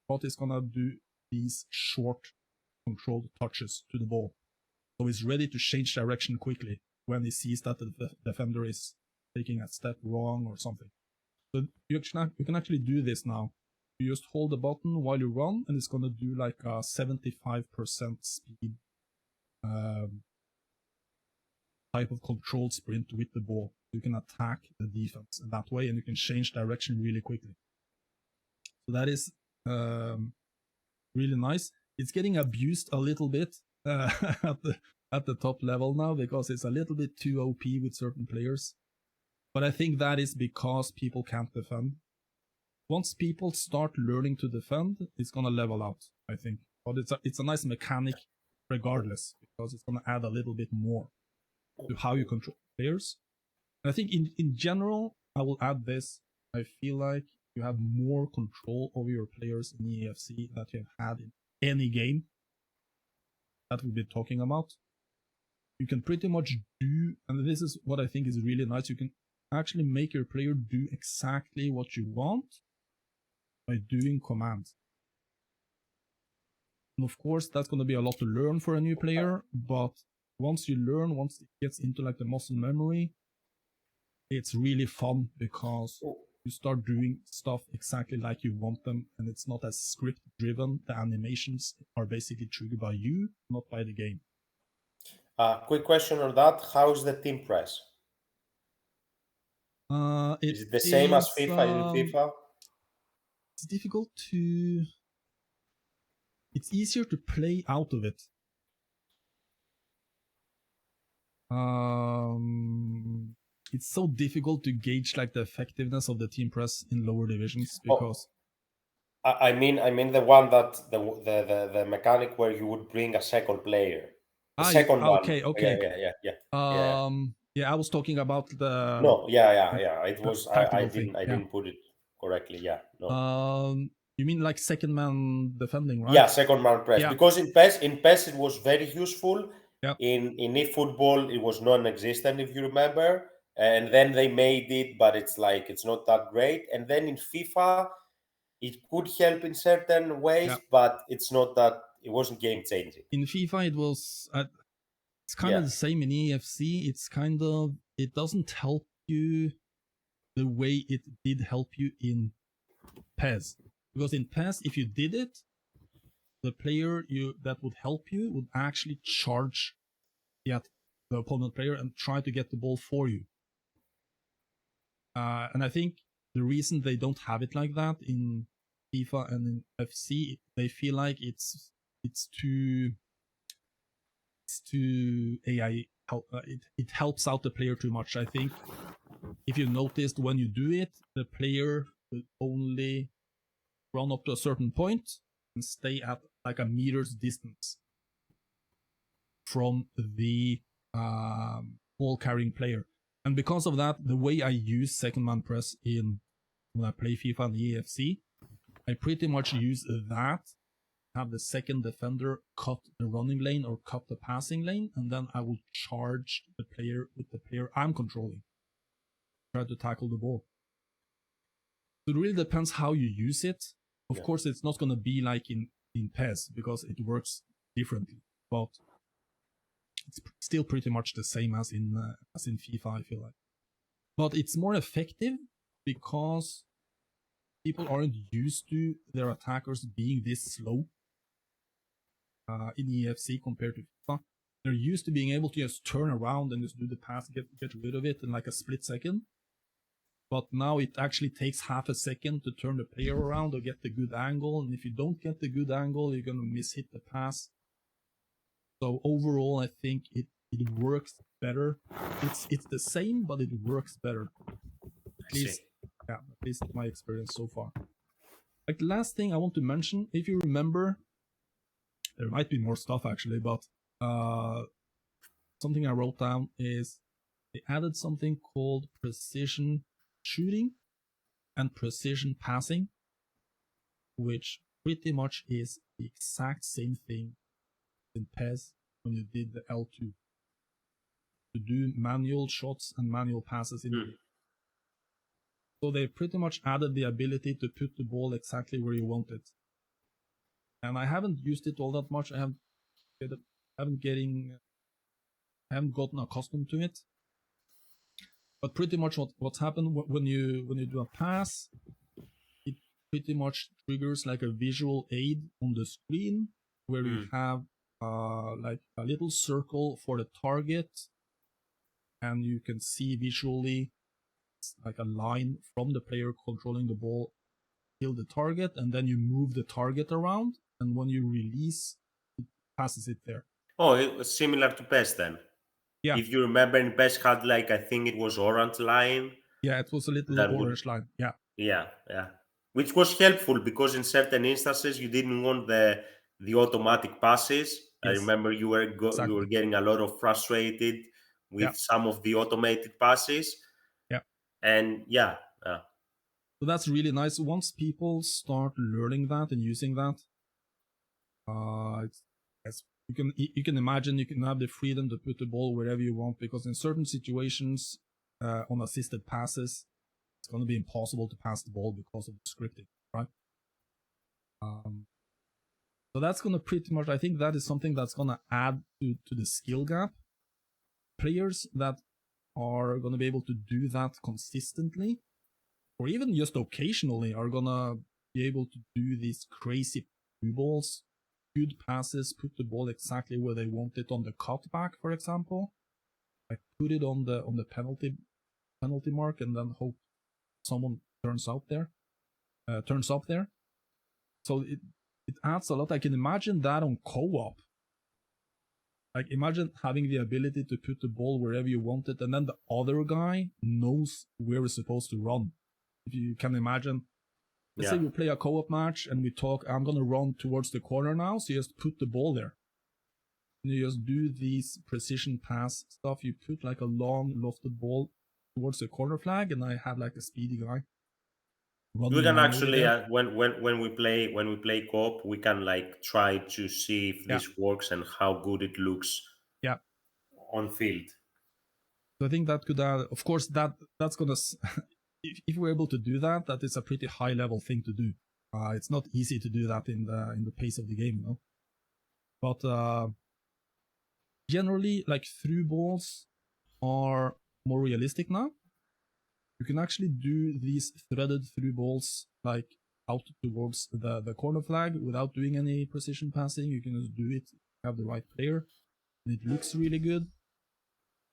but it's going to do these short controlled touches to the ball. So he's ready to change direction quickly when he sees that the defender is taking a step wrong or something. So you can actually do this now. You just hold the button while you run, and it's gonna do like a 75% speed type of controlled sprint with the ball. You can attack the defense in that way, and you can change direction really quickly. So that is really nice. It's getting abused a little bit at the top level now, because it's a little bit too OP with certain players. But I think that is because people can't defend. Once people start learning to defend, it's gonna level out, I think. But it's a nice mechanic regardless, because it's gonna add a little bit more to how you control players. And I think in general, I will add this. I feel like you have more control over your players in EFC that you have had in any game that we've been talking about. You can pretty much do, and this is what I think is really nice, you can actually make your player do exactly what you want by doing commands. And of course, that's going to be a lot to learn for a new player, but once you learn, once it gets into like the muscle memory, it's really fun, because you start doing stuff exactly like you want them, and it's not as script driven. The animations are basically triggered by you, not by the game. Quick question on that. How is the team press? It Is it the same as is FIFA in FIFA? it's difficult to. It's easier to play out of it. It's so difficult to gauge like the effectiveness of the team press in lower divisions because. I mean the one that the mechanic where you would bring a second player. The second one. Okay. Yeah. Yeah, I was talking about the. No, yeah. It was tactical thing. I Yeah. didn't put it correctly. Yeah, no. You mean like second man defending, right? Yeah, second man press. Yeah. Because in PES it was very useful. Yeah. In eFootball it was non-existent, if you remember. And then they made it, but it's like it's not that great. And then in FIFA, it could help in certain ways, Yeah. but it's not that. It wasn't game changing. In FIFA, it was. It's kind of the same in EFC. It's kind of. It doesn't help you the way it did help you in PES. Because in PES, if you did it, the player that would help you would actually charge the opponent player and try to get the ball for you. And I think the reason they don't have it like that in FIFA and in FC, they feel like it's too AI. It helps out the player too much. I think if you noticed when you do it, the player will only run up to a certain point and stay at like a meter's distance from the ball carrying player. And because of that, the way I use second man press when I play FIFA and EFC, I pretty much use that, have the second defender cut the running lane or cut the passing lane, and then I will charge the player with the player I'm controlling. Try to tackle the ball. So it really depends how you use it. Of course, it's not going to be like in PES because it works differently, but it's still pretty much the same as in FIFA, I feel like. But it's more effective because people aren't used to their attackers being this slow in EFC compared to FIFA. They're used to being able to just turn around and just do the pass, get rid of it in like a split second. But now it actually takes half a second to turn the player around or get the good angle. And if you don't get the good angle, you're going to mishit the pass. So overall, I think it works better. It's the same, but it works better. At least my experience so far. Like the last thing I want to mention, if you remember, there might be more stuff actually, but something I wrote down is they added something called precision shooting and precision passing, which pretty much is the exact same thing in PES when you did the L2 to do manual shots and manual passes in it. So they pretty much added the ability to put the ball exactly where you want it. And I haven't used it all that much. I haven't gotten accustomed to it. But pretty much what's happened when you do a pass, it pretty much triggers like a visual aid on the screen where you have like a little circle for the target, and you can see visually like a line from the player controlling the ball kill the target, and then you move the target around, and when you release, it passes it there. Oh, it was similar to PES then. Yeah. If you remember, in PES had like I think it was orange line. Yeah, it was a little orange line. Yeah. Yeah. Which was helpful because in certain instances you didn't want the automatic passes. Yes. I remember you were getting a lot of frustrated with some of the automated passes. Yeah. And so that's really nice. Once people start learning that and using that, you can imagine you can have the freedom to put the ball wherever you want, because in certain situations on assisted passes, it's going to be impossible to pass the ball because of the scripting, right? So that's going to pretty much, I think that is something that's going to add to the skill gap. Players that are going to be able to do that consistently, or even just occasionally, are going to be able to do these crazy through balls, good passes, put the ball exactly where they want it on the cutback, for example. Like put it on the penalty mark and then hope someone turns out there. turns up there. So it adds a lot. I can imagine that on co-op. Like, imagine having the ability to put the ball wherever you want it, and then the other guy knows where it's supposed to run. If you can imagine, let's say we play a co-op match and we talk, I'm going to run towards the corner now, so you just put the ball there. And you just do these precision pass stuff. You put like a long lofted ball towards the corner flag, and I have like a speedy guy. We can actually when we play co-op, we can like try to see if this works and how good it looks on field. So I think that could of course that's gonna if we're able to do that, that is a pretty high level thing to do. It's not easy to do that in the pace of the game, you know. But generally, like, through balls are more realistic now. You can actually do these threaded through balls like out towards the corner flag without doing any precision passing. You can just do it, have the right player, and it looks really good.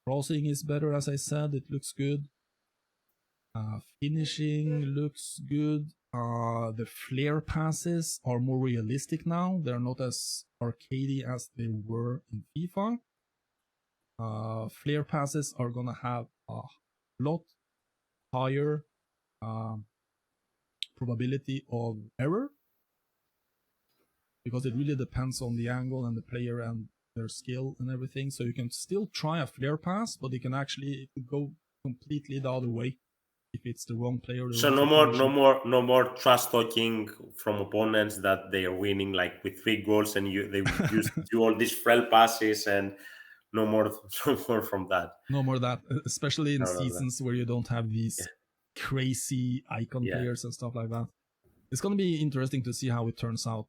Crossing is better, as I said, it looks good. Finishing looks good. The flare passes are more realistic now. They're not as arcadey as they were in FIFA. Flare passes are gonna have a lot higher probability of error, because it really depends on the angle and the player and their skill and everything. So you can still try a flare pass, but it can actually go completely the other way if it's the wrong player. So no more trash talking from opponents that they are winning like with 3 goals, and they just do all these flare passes, and no more from that. No more that, especially in seasons where you don't have these crazy icon players and stuff like that. It's going to be interesting to see how it turns out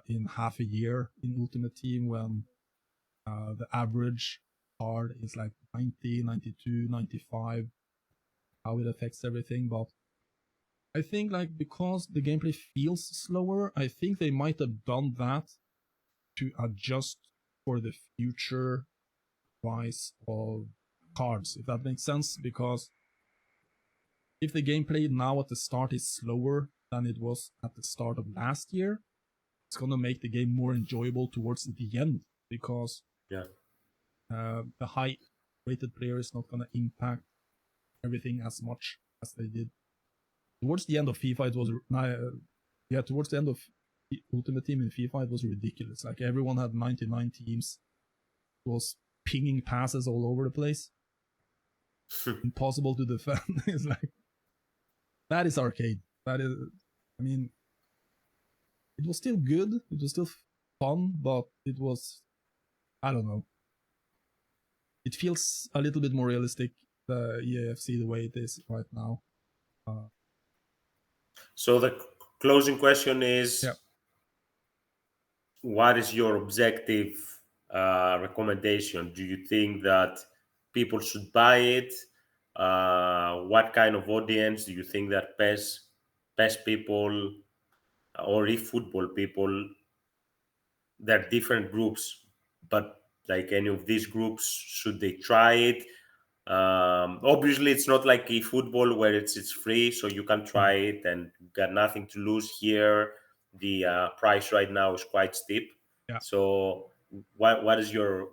in half a year in Ultimate Team, when the average card is like 90, 92, 95, how it affects everything. But I think, like, because the gameplay feels slower, I think they might have done that to adjust for the future price of cards, if that makes sense. Because if the gameplay now at the start is slower than it was at the start of last year, it's gonna make the game more enjoyable towards the end, because the high rated player is not gonna impact everything as much as they did towards the end of FIFA. It was towards the end of Ultimate Team in FIFA, it was ridiculous. Like, everyone had 99 teams. It was pinging passes all over the place. Impossible to defend. It's like, that is arcade. That is, I mean, it was still good. It was still fun, but it was, I don't know. It feels a little bit more realistic, the EAFC, the way it is right now. So the closing question is, what is your objective recommendation? Do you think that people should buy it? What kind of audience do you think that PES people or eFootball people, they're different groups, but like any of these groups, should they try it? Obviously, it's not like eFootball where it's free, so you can try it and got nothing to lose. Here, the price right now is quite steep. So, what is your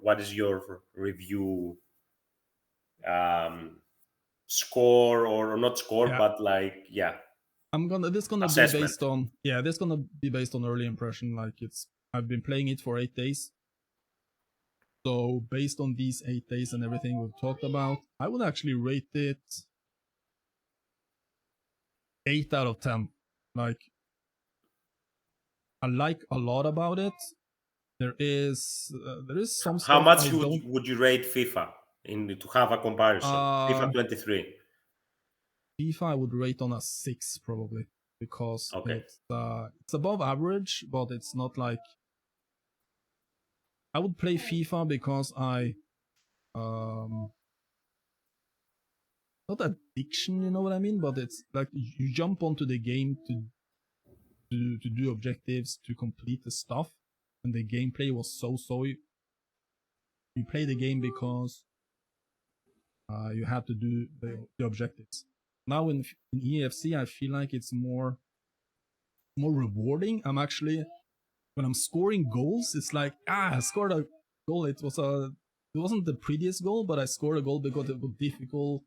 review score, or not score, but like this gonna assessment. This gonna be based on early impression. Like, I've been playing it for 8 days. So based on these 8 days and everything we've talked about, I would actually rate it 8 out of 10. Like, I like a lot about it. There is some stuff. How much would you rate FIFA to have a comparison? FIFA 23. FIFA I would rate on a 6 probably, because it's above average, but it's not like, I would play FIFA because not addiction, you know what I mean? But it's like, you jump onto the game to do objectives, to complete the stuff, and the gameplay was so. You play the game because you have to do the objectives. Now in EFC, I feel like it's more more rewarding. I'm actually, when I'm scoring goals, it's like, I scored a goal. It wasn't the prettiest goal, but I scored a goal because it was difficult.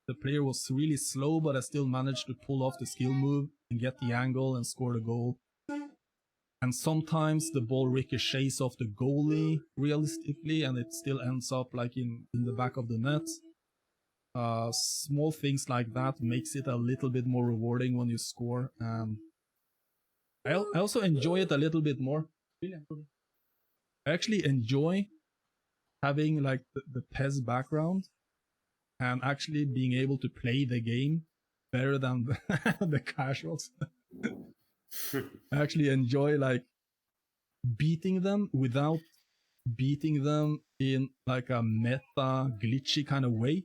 The player was really slow, but I still managed to pull off the skill move and get the angle and score the goal. And sometimes the ball ricochets off the goalie realistically, and it still ends up like in the back of the net. Small things like that makes it a little bit more rewarding when you score. I also enjoy it a little bit more. I actually enjoy having like the PES background and actually being able to play the game better than the casuals. I actually enjoy like beating them without beating them in like a meta glitchy kind of way.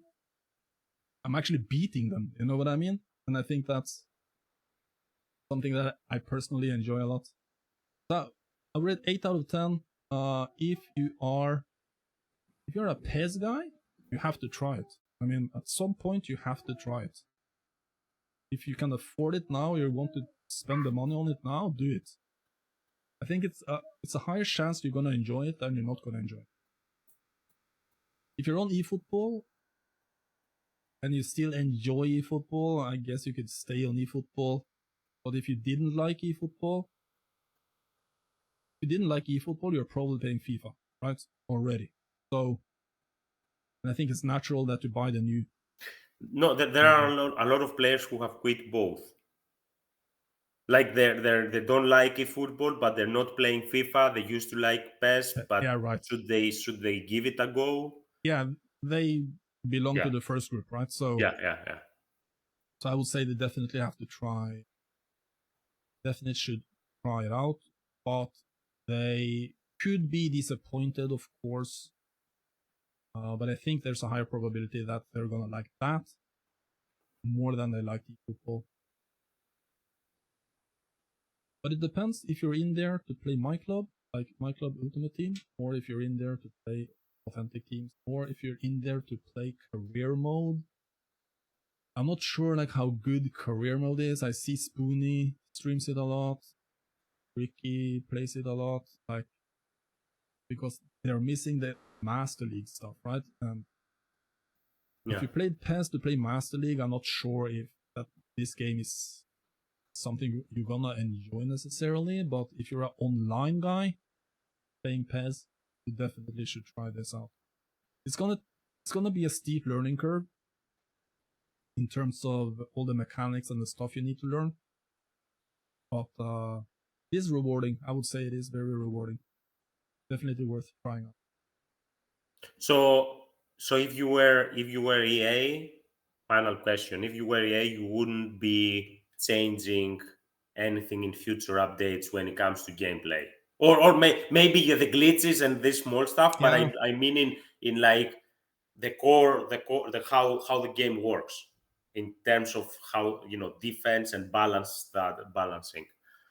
I'm actually beating them, you know what I mean? And I think that's something that I personally enjoy a lot. So I rate 8 out of 10. If you're a PES guy, you have to try it. I mean, at some point you have to try it. If you can afford it now, you want to spend the money on it now, do it. I think it's a higher chance you're gonna enjoy it than you're not gonna enjoy it. If you're on eFootball and you still enjoy eFootball, I guess you could stay on eFootball. But if you didn't like eFootball, you're probably playing FIFA, right? Already. So, and I think it's natural that you buy the new. No, there are a lot of players who have quit both. Like they don't like eFootball, but they're not playing FIFA. They used to like PES, but Yeah, right. should they give it a go? Yeah, they belong Yeah, to the first group, right? So yeah. So I would say they definitely have to try. Definitely should try it out, but they could be disappointed, of course. But I think there's a higher probability that they're gonna like that more than they like eFootball. But it depends if you're in there to play my club, like my club Ultimate Team, or if you're in there to play authentic teams, or if you're in there to play career mode. I'm not sure like how good career mode is. I see Spoonie streams it a lot. Ricky plays it a lot, like because they're missing the Master League stuff, right? And if you played PES to play Master League, I'm not sure if that this game is something you're gonna enjoy necessarily. But if you're an online guy playing PES, you definitely should try this out. It's gonna be a steep learning curve in terms of all the mechanics and the stuff you need to learn. But it is rewarding. I would say it is very rewarding. Definitely worth trying out. So if you were EA, final question: if you were EA, you wouldn't be changing anything in future updates when it comes to gameplay, or maybe the glitches and this small stuff. But Yeah, I mean in like the core, the how the game works in terms of how defense and balancing.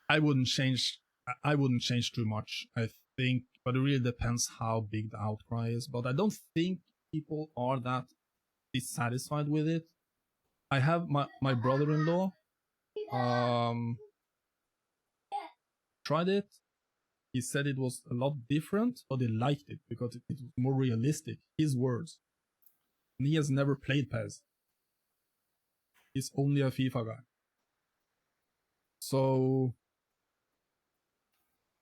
I wouldn't change. I wouldn't change too much. I think, but it really depends how big the outcry is. But I don't think people are that dissatisfied with it. I have my brother-in-law tried it. He said it was a lot different, but he liked it because it was more realistic. His words. And he has never played PES. He's only a FIFA guy. So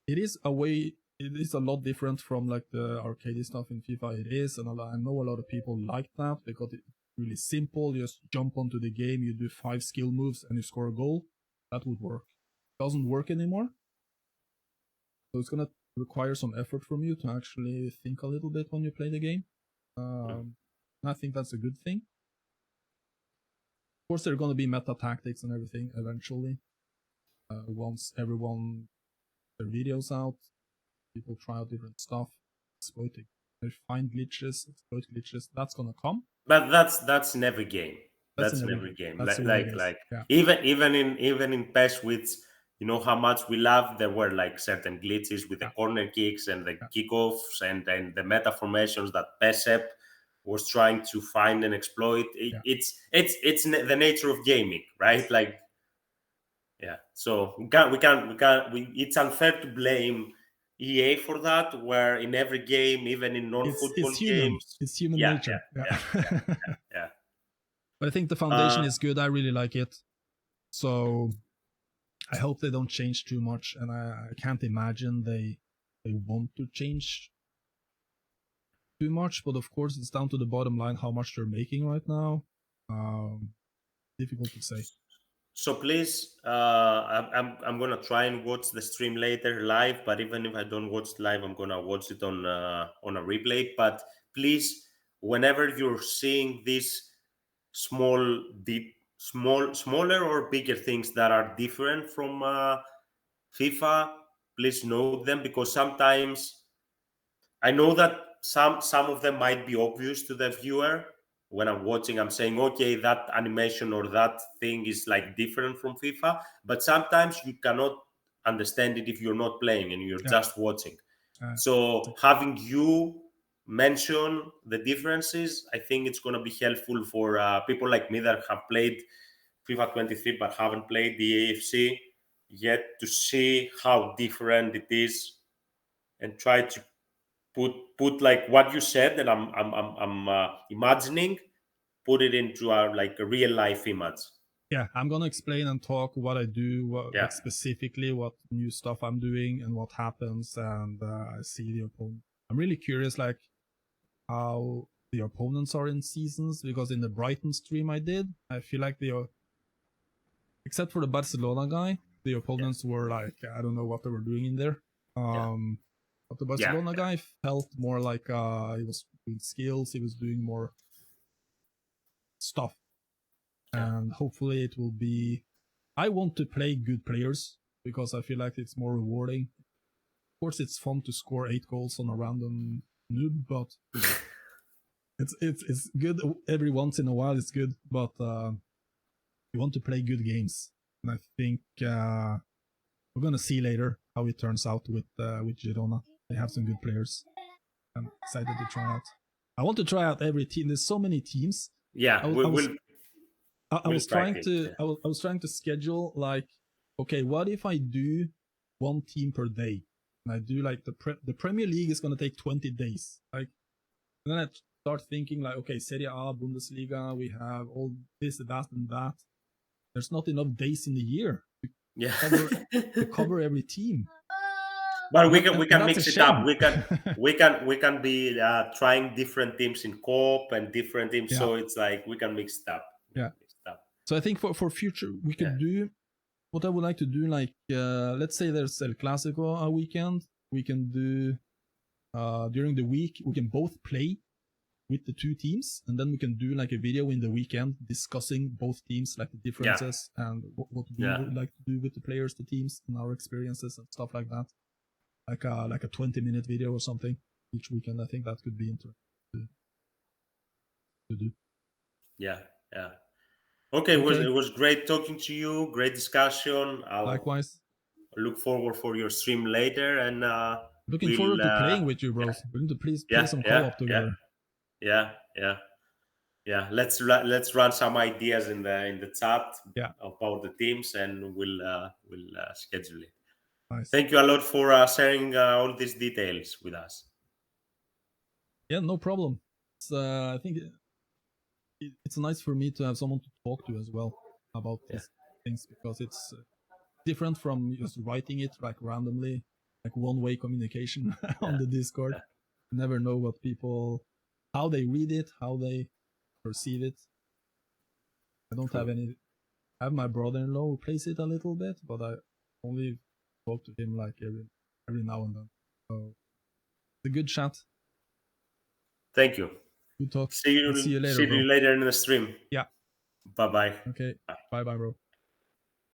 it is a lot different from like the arcade stuff in FIFA. It is, and I know a lot of people like that because it's really simple. You just jump onto the game, you do 5 skill moves, and you score a goal. That would work. It doesn't work anymore. So it's gonna require some effort from you to actually think a little bit when you play the game. I think that's a good thing. Of course, there are gonna be meta tactics and everything eventually. Once everyone their videos out, people try out different stuff, exploiting. They find glitches, exploit glitches. That's gonna come. But that's in every game. That's in every game. That's Like yeah. even in PES, which you know how much we love, there were like certain glitches with the corner kicks and the kickoffs and the meta formations that PESEP was trying to find and exploit. It's the nature of gaming, right? Like Yeah. So it's unfair to blame EA for that, where in every game, even in non-football It's human. games, It's human yeah, nature. yeah, yeah, yeah, Yeah. yeah. But I think the foundation Uh, is good. I really like it. So I hope they don't change too much, and I can't imagine they want to change too much. But of course, it's down to the bottom line how much they're making right now. Difficult to say. so please, I'm gonna try and watch the stream later live. But even if I don't watch it live, I'm gonna watch it on a replay. But please, whenever you're seeing these smaller or bigger things that are different from FIFA, please note them, because sometimes I know that some of them might be obvious to the viewer. When I'm watching, I'm saying, okay, that animation or that thing is like different from FIFA, but sometimes you cannot understand it if you're not playing and you're Yeah. just watching. So having you mention the differences, I think it's going to be helpful for people like me that have played FIFA 23 but haven't played the AFC yet, to see how different it is and try to put like what you said, and I'm imagining, put it into our like a real life image. Yeah, I'm gonna explain and talk what I do, Yeah. like specifically what new stuff I'm doing and what happens, and I see the opponent. I'm really curious, like how the opponents are in seasons, because in the Brighton stream I did, I feel like except for the Barcelona guy, the opponents were like, I don't know what they were doing in there. But the Barcelona guy felt more like he was doing skills, he was doing more stuff, and hopefully it will be. I want to play good players because I feel like it's more rewarding. Of course, it's fun to score 8 goals on a random noob, but it's good every once in a while. It's good, but you want to play good games, and I think we're gonna see later how it turns out with Girona. They have some good players. I'm excited to try out. I want to try out every team. There's so many teams. Yeah, I was trying to I was trying to schedule like, okay, what if I do one team per day, and I do like the Premier League is gonna take 20 days, like, and then I start thinking like, okay, Serie A, Bundesliga, we have all this, that, and that. There's not enough days in the year to cover every team. But we can mix it up. We can be trying different teams in co-op and different teams. Yeah. So it's like we can mix it up. Yeah. So I think for future we could do what I would like to do. Like let's say there's El Clasico a weekend. We can do during the week we can both play with the two teams, and then we can do like a video in the weekend discussing both teams, like the differences and what we would like to do with the players, the teams, and our experiences and stuff like that. Like a 20-minute video or something each weekend. I think that could be interesting to do. Yeah. Okay, it was great talking to you. Great discussion. Likewise. Look forward for your stream later, and looking forward to playing with you, bros. We're going to please play some co-op together. Yeah. Let's run some ideas in the chat about the teams, and we'll schedule it. Nice. Thank you a lot for sharing all these details with us. Yeah, no problem. I think it's nice for me to have someone to talk to as well about these things, because it's different from just writing it like randomly, like one-way communication on the Discord. You never know what people, how they read it, how they perceive it. I don't have any. I have my brother-in-law who plays it a little bit, but I only talk to him like every now and then. So it's a good chat. Thank you. Good talk. See you later. See you later, See bro. you later in the stream. Yeah. Bye bye. Okay. Bye bye, bro.